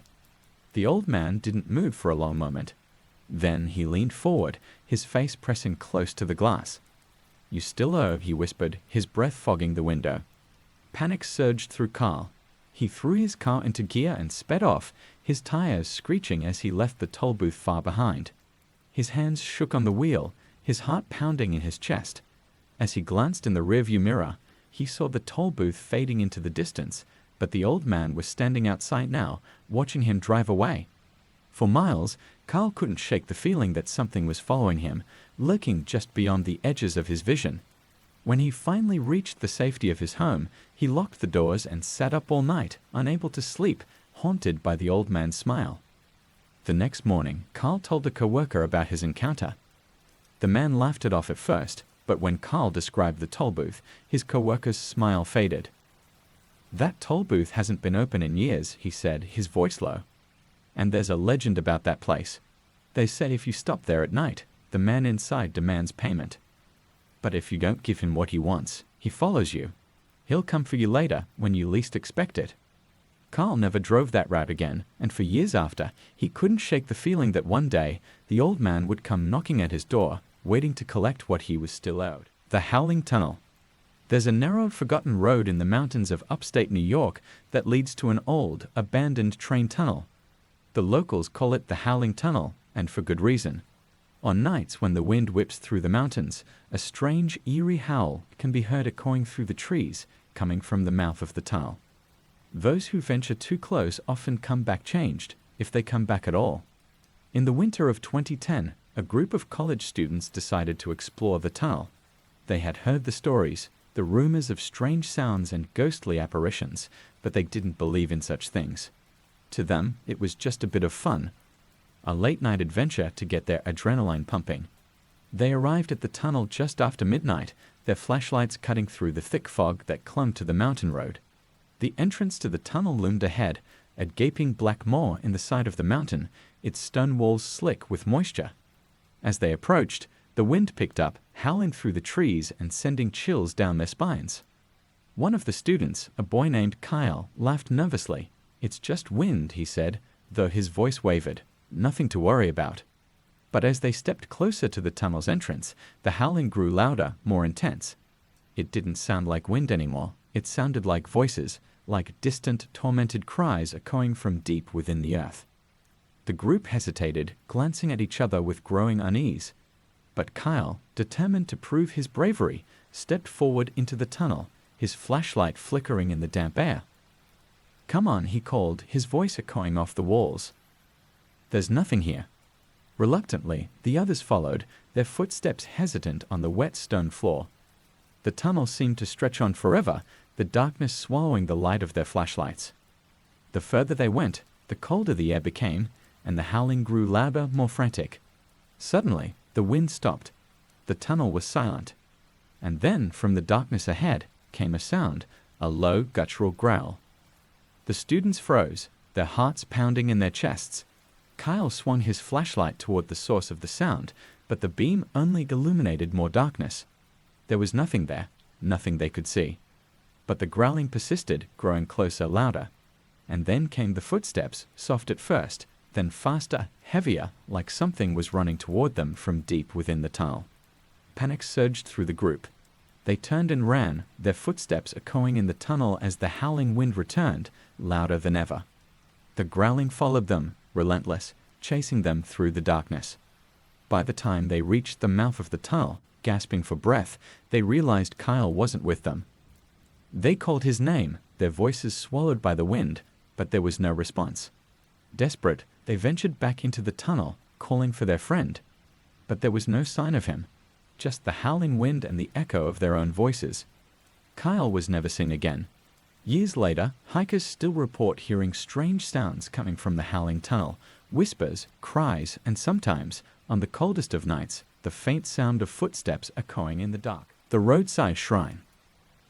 The old man didn't move for a long moment. Then he leaned forward, his face pressing close to the glass. "You still owe," he whispered, his breath fogging the window. Panic surged through Carl. He threw his car into gear and sped off, his tires screeching as he left the toll booth far behind. His hands shook on the wheel, his heart pounding in his chest. As he glanced in the rearview mirror, he saw the toll booth fading into the distance, but the old man was standing outside now, watching him drive away. For miles, Carl couldn't shake the feeling that something was following him, lurking just beyond the edges of his vision. When he finally reached the safety of his home, he locked the doors and sat up all night, unable to sleep, haunted by the old man's smile. The next morning, Carl told a coworker about his encounter. The man laughed it off at first, but when Carl described the toll booth, his coworker's smile faded. "That toll booth hasn't been open in years," he said, his voice low. "And there's a legend about that place. They say if you stop there at night, the man inside demands payment. But if you don't give him what he wants, he follows you. He'll come for you later, when you least expect it." Carl never drove that route again, and for years after, he couldn't shake the feeling that one day, the old man would come knocking at his door, waiting to collect what he was still owed. The Howling Tunnel. There's a narrow, forgotten road in the mountains of upstate New York that leads to an old, abandoned train tunnel. The locals call it the Howling Tunnel, and for good reason. On nights when the wind whips through the mountains, a strange, eerie howl can be heard echoing through the trees, coming from the mouth of the tunnel. Those who venture too close often come back changed, if they come back at all. In the winter of 2010, a group of college students decided to explore the tunnel. They had heard the stories, the rumors of strange sounds and ghostly apparitions, but they didn't believe in such things. To them, it was just a bit of fun, a late-night adventure to get their adrenaline pumping. They arrived at the tunnel just after midnight, their flashlights cutting through the thick fog that clung to the mountain road. The entrance to the tunnel loomed ahead, a gaping black maw in the side of the mountain, its stone walls slick with moisture. As they approached, the wind picked up, howling through the trees and sending chills down their spines. One of the students, a boy named Kyle, laughed nervously. "It's just wind," he said, though his voice wavered. "Nothing to worry about." But as they stepped closer to the tunnel's entrance, the howling grew louder, more intense. It didn't sound like wind anymore. It sounded like voices, like distant, tormented cries echoing from deep within the earth. The group hesitated, glancing at each other with growing unease. But Kyle, determined to prove his bravery, stepped forward into the tunnel, his flashlight flickering in the damp air. "Come on," he called, his voice echoing off the walls. "There's nothing here." Reluctantly, the others followed, their footsteps hesitant on the wet stone floor. The tunnel seemed to stretch on forever, the darkness swallowing the light of their flashlights. The further they went, The colder the air became, and the howling grew louder, more frantic. Suddenly, the wind stopped. The tunnel was silent. And then, from the darkness ahead, came a sound, a low, guttural growl. The students froze, their hearts pounding in their chests. Kyle swung his flashlight toward the source of the sound, but the beam only illuminated more darkness. There was nothing there, nothing they could see. But the growling persisted, growing closer, louder. And then came the footsteps, soft at first, then faster, heavier, like something was running toward them from deep within the tunnel. Panic surged through the group. They turned and ran, their footsteps echoing in the tunnel as the howling wind returned, louder than ever. The growling followed them, relentless, chasing them through the darkness. By the time they reached the mouth of the tunnel, gasping for breath, they realized Kyle wasn't with them. They called his name, their voices swallowed by the wind, but there was no response. Desperate, they ventured back into the tunnel, calling for their friend. But there was no sign of him, just the howling wind and the echo of their own voices. Kyle was never seen again. Years later, hikers still report hearing strange sounds coming from the howling tunnel, whispers, cries, and sometimes, on the coldest of nights, the faint sound of footsteps echoing in the dark. The roadside shrine.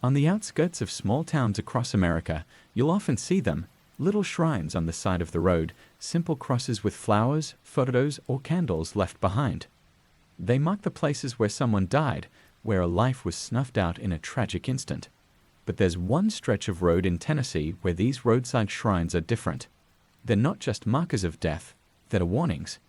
On the outskirts of small towns across America, you'll often see them, little shrines on the side of the road, simple crosses with flowers, photos, or candles left behind. They mark the places where someone died, where a life was snuffed out in a tragic instant. But there's one stretch of road in Tennessee where these roadside shrines are different. They're not just markers of death, they're warnings.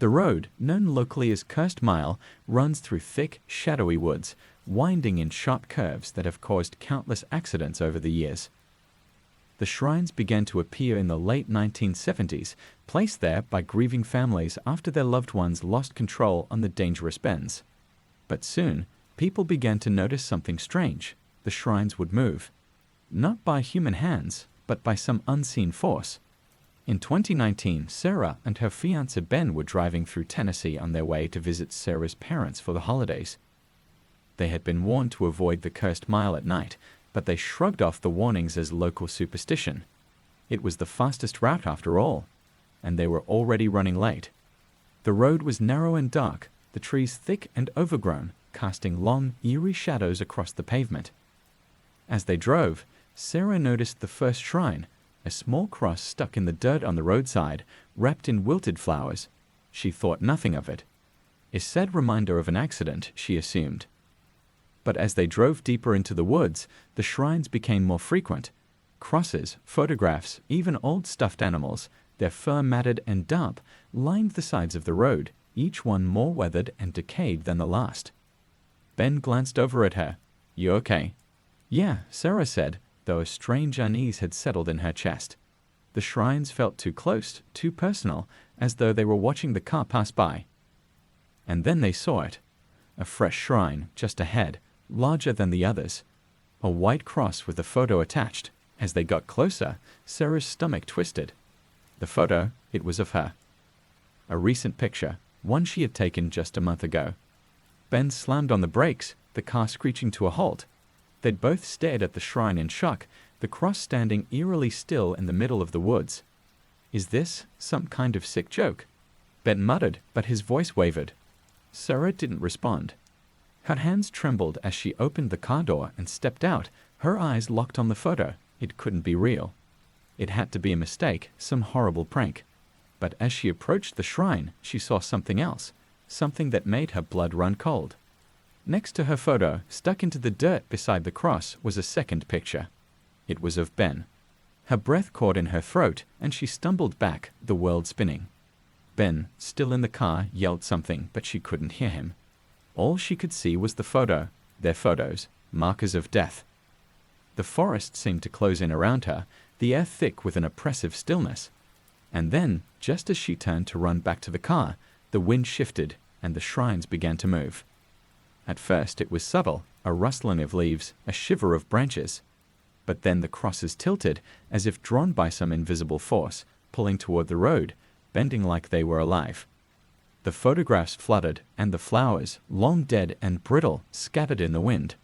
The road, known locally as Cursed Mile, runs through thick, shadowy woods, winding in sharp curves that have caused countless accidents over the years. The shrines began to appear in the late 1970s, placed there by grieving families after their loved ones lost control on the dangerous bends. But soon, people began to notice something strange. The shrines would move. Not by human hands, but by some unseen force. In 2019, Sarah and her fiancé Ben were driving through Tennessee on their way to visit Sarah's parents for the holidays. They had been warned to avoid the Cursed Mile at night, but they shrugged off the warnings as local superstition. It was the fastest route after all, and they were already running late. The road was narrow and dark, the trees thick and overgrown, casting long, eerie shadows across the pavement. As they drove, Sarah noticed the first shrine, a small cross stuck in the dirt on the roadside, wrapped in wilted flowers. She thought nothing of it. A sad reminder of an accident, she assumed. But as they drove deeper into the woods, the shrines became more frequent. Crosses, photographs, even old stuffed animals, their fur matted and damp, lined the sides of the road, each one more weathered and decayed than the last. Ben glanced over at her. "You okay?" "Yeah," Sarah said, though a strange unease had settled in her chest. The shrines felt too close, too personal, as though they were watching the car pass by. And then they saw it. A fresh shrine, just ahead, larger than the others. A white cross with a photo attached. As they got closer, Sarah's stomach twisted. The photo, it was of her. A recent picture, one she had taken just a month ago. Ben slammed on the brakes, the car screeching to a halt. They'd both stared at the shrine in shock, the cross standing eerily still in the middle of the woods. "Is this some kind of sick joke?" Ben muttered, but his voice wavered. Sarah didn't respond. Her hands trembled as she opened the car door and stepped out, her eyes locked on the photo. It couldn't be real. It had to be a mistake, some horrible prank. But as she approached the shrine, she saw something else, something that made her blood run cold. Next to her photo, stuck into the dirt beside the cross, was a second picture. It was of Ben. Her breath caught in her throat, and she stumbled back, the world spinning. Ben, still in the car, yelled something, but she couldn't hear him. All she could see was the photo, their photos, markers of death. The forest seemed to close in around her, the air thick with an oppressive stillness. And then, just as she turned to run back to the car, the wind shifted, and the shrines began to move. At first it was subtle, a rustling of leaves, a shiver of branches. But then the crosses tilted, as if drawn by some invisible force, pulling toward the road, bending like they were alive. The photographs flooded, and the flowers, long dead and brittle, scattered in the wind.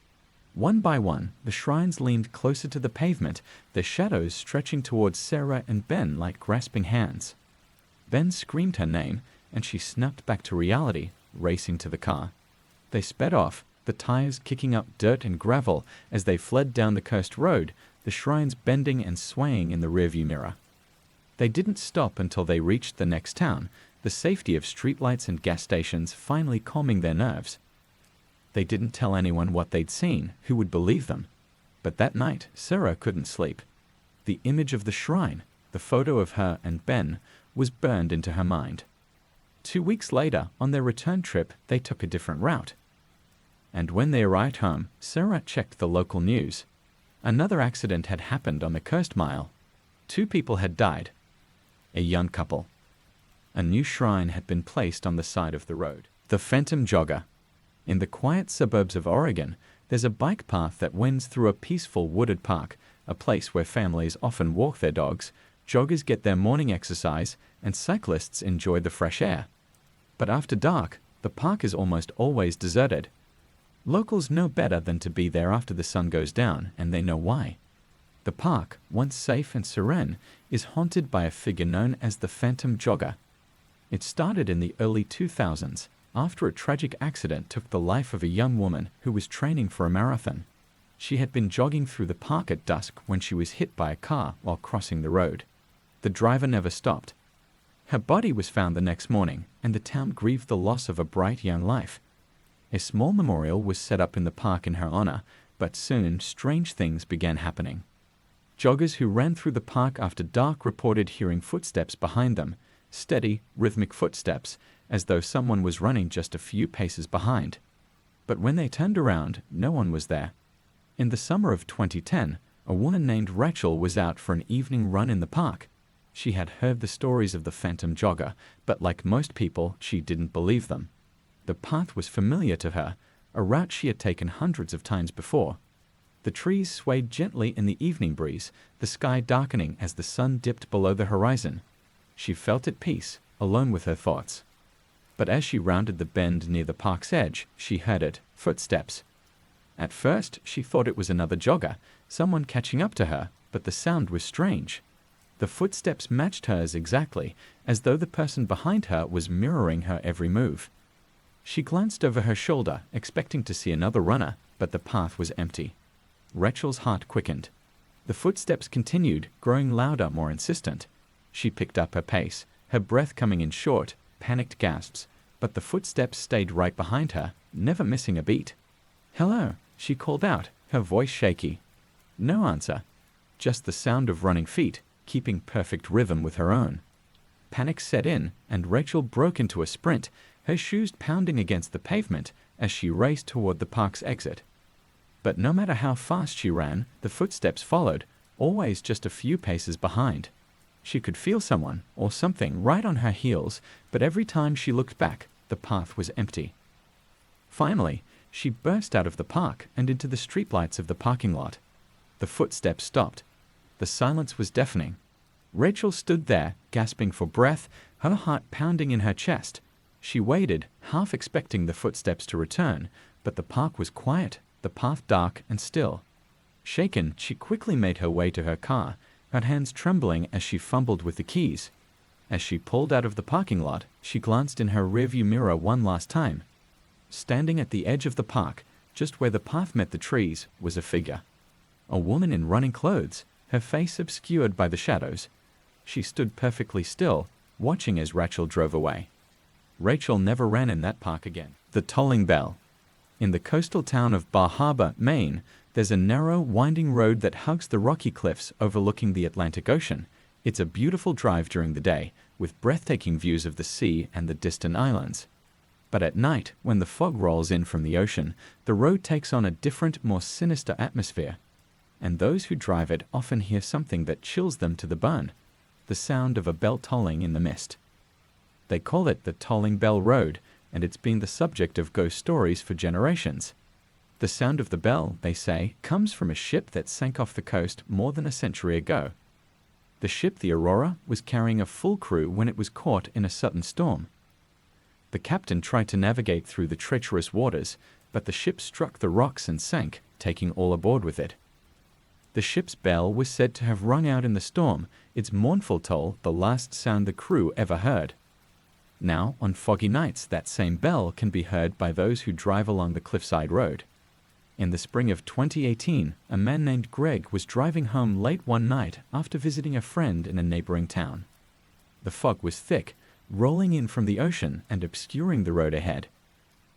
One by one, the shrines leaned closer to the pavement, their shadows stretching towards Sarah and Ben like grasping hands. Ben screamed her name, and she snapped back to reality, racing to the car. They sped off, the tires kicking up dirt and gravel as they fled down the coast road, the shrines bending and swaying in the rearview mirror. They didn't stop until they reached the next town, the safety of streetlights and gas stations finally calming their nerves. They didn't tell anyone what they'd seen, who would believe them. But that night, Sarah couldn't sleep. The image of the shrine, the photo of her and Ben, was burned into her mind. 2 weeks later, on their return trip, they took a different route. And when they arrived home, Sarah checked the local news. Another accident had happened on the coast mile. 2 people had died. A young couple. A new shrine had been placed on the side of the road. The Phantom Jogger. In the quiet suburbs of Oregon, there's a bike path that winds through a peaceful wooded park, a place where families often walk their dogs, joggers get their morning exercise, and cyclists enjoy the fresh air. But after dark, the park is almost always deserted. Locals know better than to be there after the sun goes down, and they know why. The park, once safe and serene, is haunted by a figure known as the Phantom Jogger. It started in the early 2000s, after a tragic accident took the life of a young woman who was training for a marathon. She had been jogging through the park at dusk when she was hit by a car while crossing the road. The driver never stopped. Her body was found the next morning, and the town grieved the loss of a bright young life. A small memorial was set up in the park in her honor, but soon strange things began happening. Joggers who ran through the park after dark reported hearing footsteps behind them, steady, rhythmic footsteps, as though someone was running just a few paces behind. But when they turned around, no one was there. In the summer of 2010, a woman named Rachel was out for an evening run in the park. She had heard the stories of the Phantom Jogger, but like most people, she didn't believe them. The path was familiar to her, a route she had taken hundreds of times before. The trees swayed gently in the evening breeze, the sky darkening as the sun dipped below the horizon. She felt at peace, alone with her thoughts. But as she rounded the bend near the park's edge, she heard it, footsteps. At first, she thought it was another jogger, someone catching up to her, but the sound was strange. The footsteps matched hers exactly, as though the person behind her was mirroring her every move. She glanced over her shoulder, expecting to see another runner, but the path was empty. Rachel's heart quickened. The footsteps continued, growing louder, more insistent. She picked up her pace, her breath coming in short, panicked gasps, but the footsteps stayed right behind her, never missing a beat. "Hello," she called out, her voice shaky. No answer, just the sound of running feet, keeping perfect rhythm with her own. Panic set in, and Rachel broke into a sprint, her shoes pounding against the pavement as she raced toward the park's exit. But no matter how fast she ran, the footsteps followed, always just a few paces behind. She could feel someone, or something, right on her heels, but every time she looked back, the path was empty. Finally, she burst out of the park and into the streetlights of the parking lot. The footsteps stopped. The silence was deafening. Rachel stood there, gasping for breath, her heart pounding in her chest. She waited, half expecting the footsteps to return, but the park was quiet, the path dark and still. Shaken, she quickly made her way to her car, her hands trembling as she fumbled with the keys. As she pulled out of the parking lot, she glanced in her rearview mirror one last time. Standing at the edge of the park, just where the path met the trees, was a figure. A woman in running clothes, her face obscured by the shadows. She stood perfectly still, watching as Rachel drove away. Rachel never ran in that park again. The Tolling Bell. In the coastal town of Bar Harbor, Maine, there's a narrow, winding road that hugs the rocky cliffs overlooking the Atlantic Ocean. It's a beautiful drive during the day, with breathtaking views of the sea and the distant islands. But at night, when the fog rolls in from the ocean, the road takes on a different, more sinister atmosphere. And those who drive it often hear something that chills them to the bone, the sound of a bell tolling in the mist. They call it the Tolling Bell Road, and it's been the subject of ghost stories for generations. The sound of the bell, they say, comes from a ship that sank off the coast more than a century ago. The ship, the Aurora, was carrying a full crew when it was caught in a sudden storm. The captain tried to navigate through the treacherous waters, but the ship struck the rocks and sank, taking all aboard with it. The ship's bell was said to have rung out in the storm, its mournful toll the last sound the crew ever heard. Now, on foggy nights, that same bell can be heard by those who drive along the cliffside road. In the spring of 2018, a man named Greg was driving home late one night after visiting a friend in a neighboring town. The fog was thick, rolling in from the ocean and obscuring the road ahead.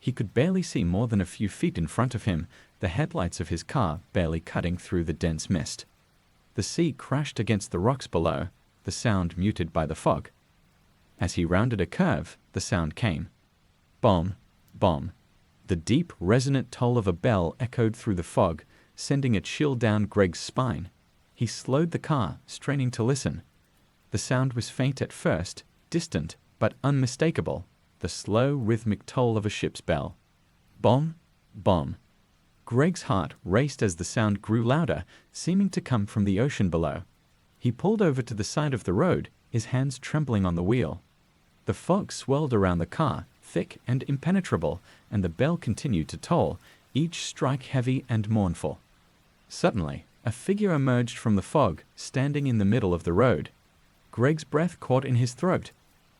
He could barely see more than a few feet in front of him, the headlights of his car barely cutting through the dense mist. The sea crashed against the rocks below, the sound muted by the fog. As he rounded a curve, the sound came. Bomb, bomb. The deep, resonant toll of a bell echoed through the fog, sending a chill down Greg's spine. He slowed the car, straining to listen. The sound was faint at first, distant, but unmistakable, the slow, rhythmic toll of a ship's bell. Bomb, bomb. Greg's heart raced as the sound grew louder, seeming to come from the ocean below. He pulled over to the side of the road, his hands trembling on the wheel. The fog swirled around the car, thick and impenetrable, and the bell continued to toll, each strike heavy and mournful. Suddenly, a figure emerged from the fog, standing in the middle of the road. Greg's breath caught in his throat.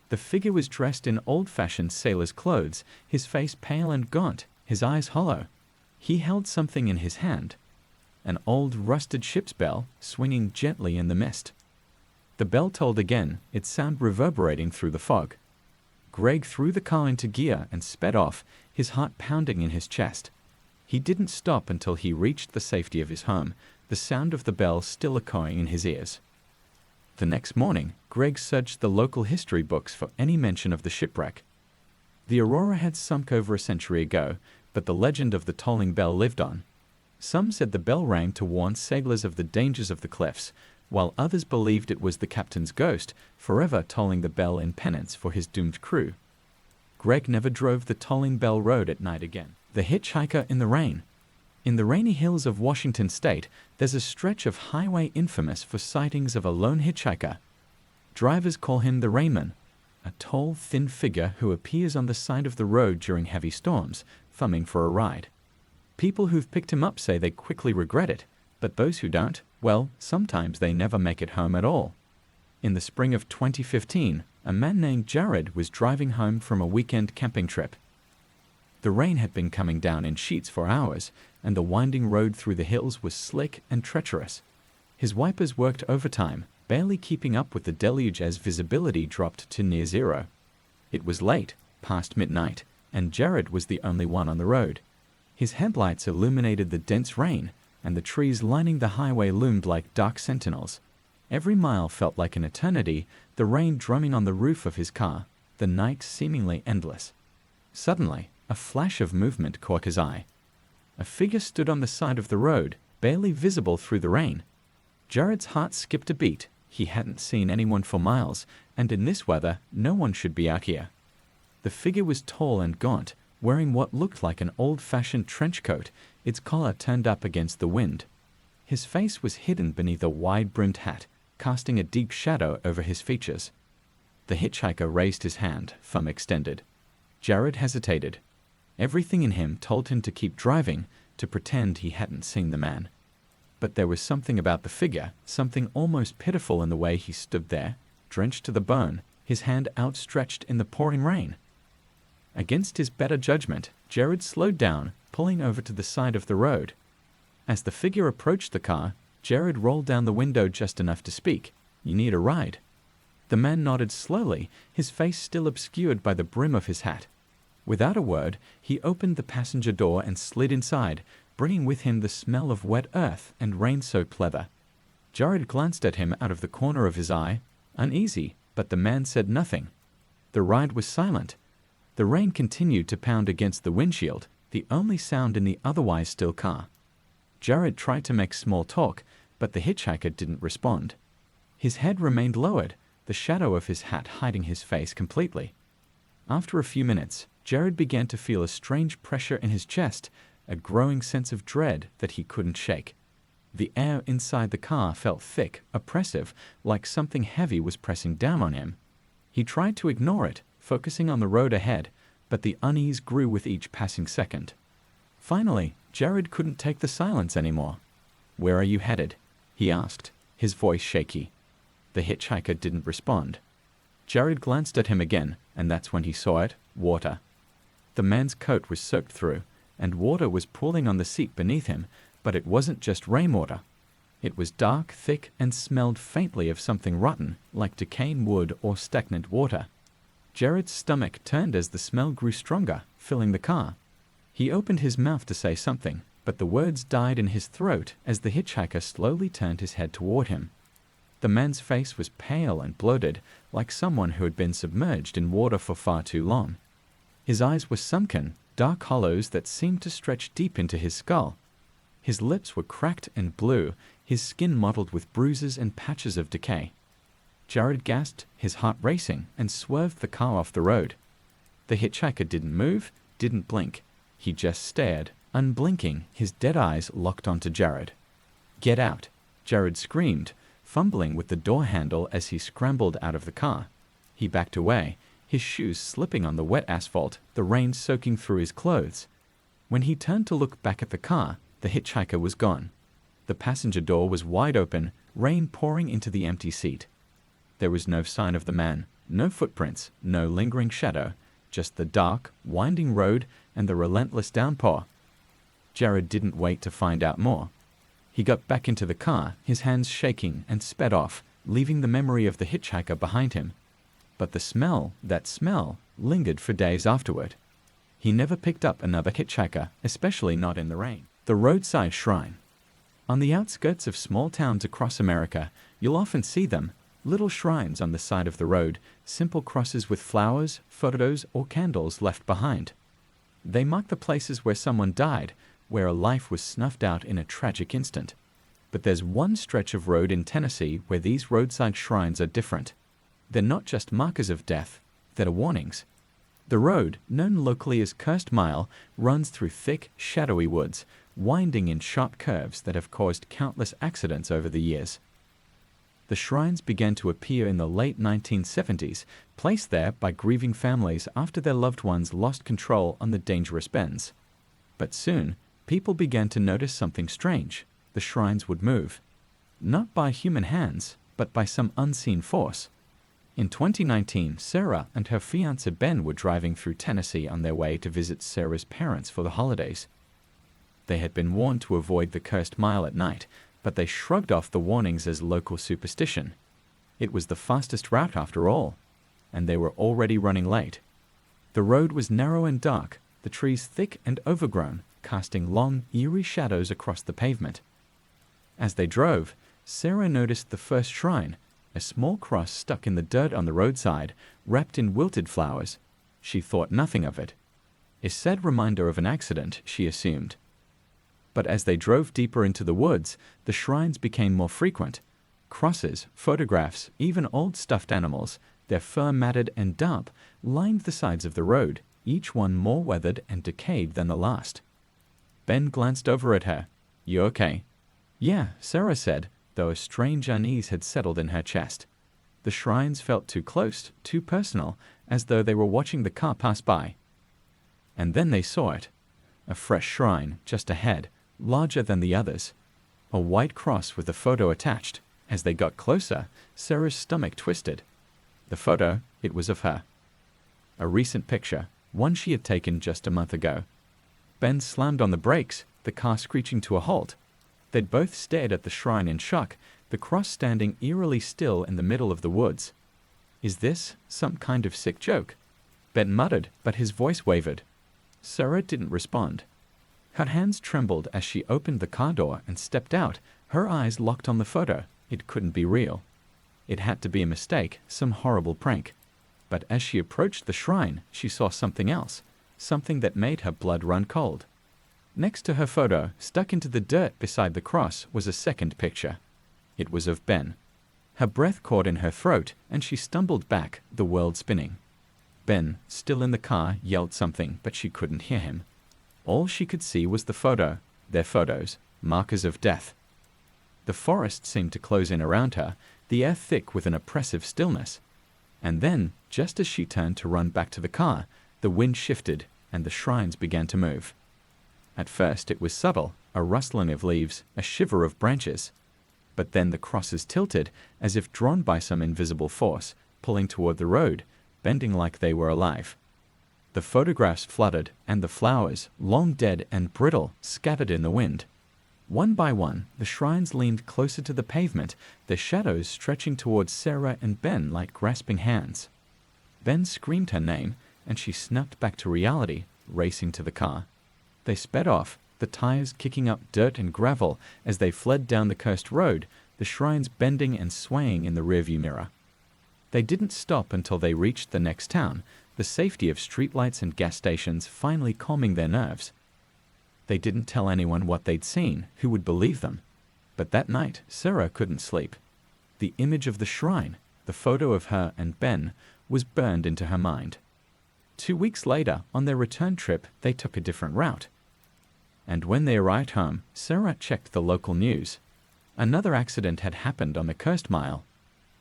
The figure was dressed in old-fashioned sailor's clothes, his face pale and gaunt, his eyes hollow. He held something in his hand, an old rusted ship's bell swinging gently in the mist. The bell tolled again, its sound reverberating through the fog. Greg threw the car into gear and sped off, his heart pounding in his chest. He didn't stop until he reached the safety of his home, the sound of the bell still echoing in his ears. The next morning, Greg searched the local history books for any mention of the shipwreck. The Aurora had sunk over a century ago, but the legend of the tolling bell lived on. Some said the bell rang to warn sailors of the dangers of the cliffs, while others believed it was the captain's ghost, forever tolling the bell in penance for his doomed crew. Greg never drove the tolling bell road at night again. The hitchhiker in the rain. In the rainy hills of Washington state, there's a stretch of highway infamous for sightings of a lone hitchhiker. Drivers call him the Rainman, a tall, thin figure who appears on the side of the road during heavy storms, thumbing for a ride. People who've picked him up say they quickly regret it, but those who don't, well, sometimes they never make it home at all. In the spring of 2015, a man named Jared was driving home from a weekend camping trip. The rain had been coming down in sheets for hours, and the winding road through the hills was slick and treacherous. His wipers worked overtime, barely keeping up with the deluge as visibility dropped to near zero. It was late, past midnight, and Jared was the only one on the road. His headlights illuminated the dense rain, and the trees lining the highway loomed like dark sentinels. Every mile felt like an eternity, the rain drumming on the roof of his car, the night seemingly endless. Suddenly, a flash of movement caught his eye. A figure stood on the side of the road, barely visible through the rain. Jared's heart skipped a beat. He hadn't seen anyone for miles, and in this weather, no one should be out here. The figure was tall and gaunt, wearing what looked like an old-fashioned trench coat, its collar turned up against the wind. His face was hidden beneath a wide-brimmed hat, casting a deep shadow over his features. The hitchhiker raised his hand, thumb extended. Jared hesitated. Everything in him told him to keep driving, to pretend he hadn't seen the man. But there was something about the figure, something almost pitiful in the way he stood there, drenched to the bone, his hand outstretched in the pouring rain. Against his better judgment, Jared slowed down, pulling over to the side of the road. As the figure approached the car, Jared rolled down the window just enough to speak. "You need a ride." The man nodded slowly, his face still obscured by the brim of his hat. Without a word, he opened the passenger door and slid inside, bringing with him the smell of wet earth and rain-soaked leather. Jared glanced at him out of the corner of his eye, uneasy, but the man said nothing. The ride was silent. The rain continued to pound against the windshield, the only sound in the otherwise still car. Jared tried to make small talk, but the hitchhiker didn't respond. His head remained lowered, the shadow of his hat hiding his face completely. After a few minutes, Jared began to feel a strange pressure in his chest, a growing sense of dread that he couldn't shake. The air inside the car felt thick, oppressive, like something heavy was pressing down on him. He tried to ignore it, focusing on the road ahead, but the unease grew with each passing second. Finally, Jared couldn't take the silence anymore. "Where are you headed?" he asked, his voice shaky. The hitchhiker didn't respond. Jared glanced at him again, and that's when he saw it: water. The man's coat was soaked through, and water was pooling on the seat beneath him, but it wasn't just rainwater. It was dark, thick, and smelled faintly of something rotten, like decaying wood or stagnant water. Jared's stomach turned as the smell grew stronger, filling the car. He opened his mouth to say something, but the words died in his throat as the hitchhiker slowly turned his head toward him. The man's face was pale and bloated, like someone who had been submerged in water for far too long. His eyes were sunken, dark hollows that seemed to stretch deep into his skull. His lips were cracked and blue, his skin mottled with bruises and patches of decay. Jared gasped, his heart racing, and swerved the car off the road. The hitchhiker didn't move, didn't blink. He just stared, unblinking, his dead eyes locked onto Jared. "Get out!" Jared screamed, fumbling with the door handle as he scrambled out of the car. He backed away, his shoes slipping on the wet asphalt, the rain soaking through his clothes. When he turned to look back at the car, the hitchhiker was gone. The passenger door was wide open, rain pouring into the empty seat. There was no sign of the man, no footprints, no lingering shadow, just the dark, winding road and the relentless downpour. Jared didn't wait to find out more. He got back into the car, his hands shaking, and sped off, leaving the memory of the hitchhiker behind him. But the smell, that smell, lingered for days afterward. He never picked up another hitchhiker, especially not in the rain. The roadside shrine. On the outskirts of small towns across America, you'll often see them, little shrines on the side of the road, simple crosses with flowers, photos, or candles left behind. They mark the places where someone died, where a life was snuffed out in a tragic instant. But there's one stretch of road in Tennessee where these roadside shrines are different. They're not just markers of death, they're warnings. The road, known locally as Cursed Mile, runs through thick, shadowy woods, winding in sharp curves that have caused countless accidents over the years. The shrines began to appear in the late 1970s, placed there by grieving families after their loved ones lost control on the dangerous bends. But soon, people began to notice something strange. The shrines would move. Not by human hands, but by some unseen force. In 2019, Sarah and her fiancé Ben were driving through Tennessee on their way to visit Sarah's parents for the holidays. They had been warned to avoid the Cursed Mile at night, but they shrugged off the warnings as local superstition. It was the fastest route after all, and they were already running late. The road was narrow and dark, the trees thick and overgrown, casting long, eerie shadows across the pavement. As they drove, Sarah noticed the first shrine, a small cross stuck in the dirt on the roadside, wrapped in wilted flowers. She thought nothing of it. A sad reminder of an accident, she assumed. But as they drove deeper into the woods, the shrines became more frequent. Crosses, photographs, even old stuffed animals, their fur matted and damp, lined the sides of the road, each one more weathered and decayed than the last. Ben glanced over at her. "You okay?" "Yeah," Sarah said, though a strange unease had settled in her chest. The shrines felt too close, too personal, as though they were watching the car pass by. And then they saw it. A fresh shrine, just ahead, larger than the others. A white cross with a photo attached. As they got closer, Sarah's stomach twisted. The photo, it was of her. A recent picture, one she had taken just a month ago. Ben slammed on the brakes, the car screeching to a halt. They'd both stared at the shrine in shock, the cross standing eerily still in the middle of the woods. "Is this some kind of sick joke?" Ben muttered, but his voice wavered. Sarah didn't respond. Her hands trembled as she opened the car door and stepped out, her eyes locked on the photo. It couldn't be real. It had to be a mistake, some horrible prank. But as she approached the shrine, she saw something else, something that made her blood run cold. Next to her photo, stuck into the dirt beside the cross, was a second picture. It was of Ben. Her breath caught in her throat, and she stumbled back, the world spinning. Ben, still in the car, yelled something, but she couldn't hear him. All she could see was the photo, their photos, markers of death. The forest seemed to close in around her, the air thick with an oppressive stillness. And then, just as she turned to run back to the car, the wind shifted, and the shrines began to move. At first it was subtle, a rustling of leaves, a shiver of branches. But then the crosses tilted, as if drawn by some invisible force, pulling toward the road, bending like they were alive. The photographs flooded, and the flowers, long dead and brittle, scattered in the wind. One by one, the shrines leaned closer to the pavement, their shadows stretching towards Sarah and Ben like grasping hands. Ben screamed her name, and she snuck back to reality, racing to the car. They sped off, the tires kicking up dirt and gravel as they fled down the cursed road, the shrines bending and swaying in the rearview mirror. They didn't stop until they reached the next town, the safety of streetlights and gas stations finally calming their nerves. They didn't tell anyone what they'd seen, who would believe them. But that night, Sarah couldn't sleep. The image of the shrine, the photo of her and Ben, was burned into her mind. 2 weeks later, on their return trip, they took a different route. And when they arrived home, Sarah checked the local news. Another accident had happened on the cursed mile.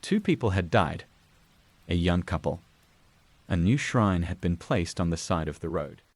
2 people had died. A young couple. A new shrine had been placed on the side of the road.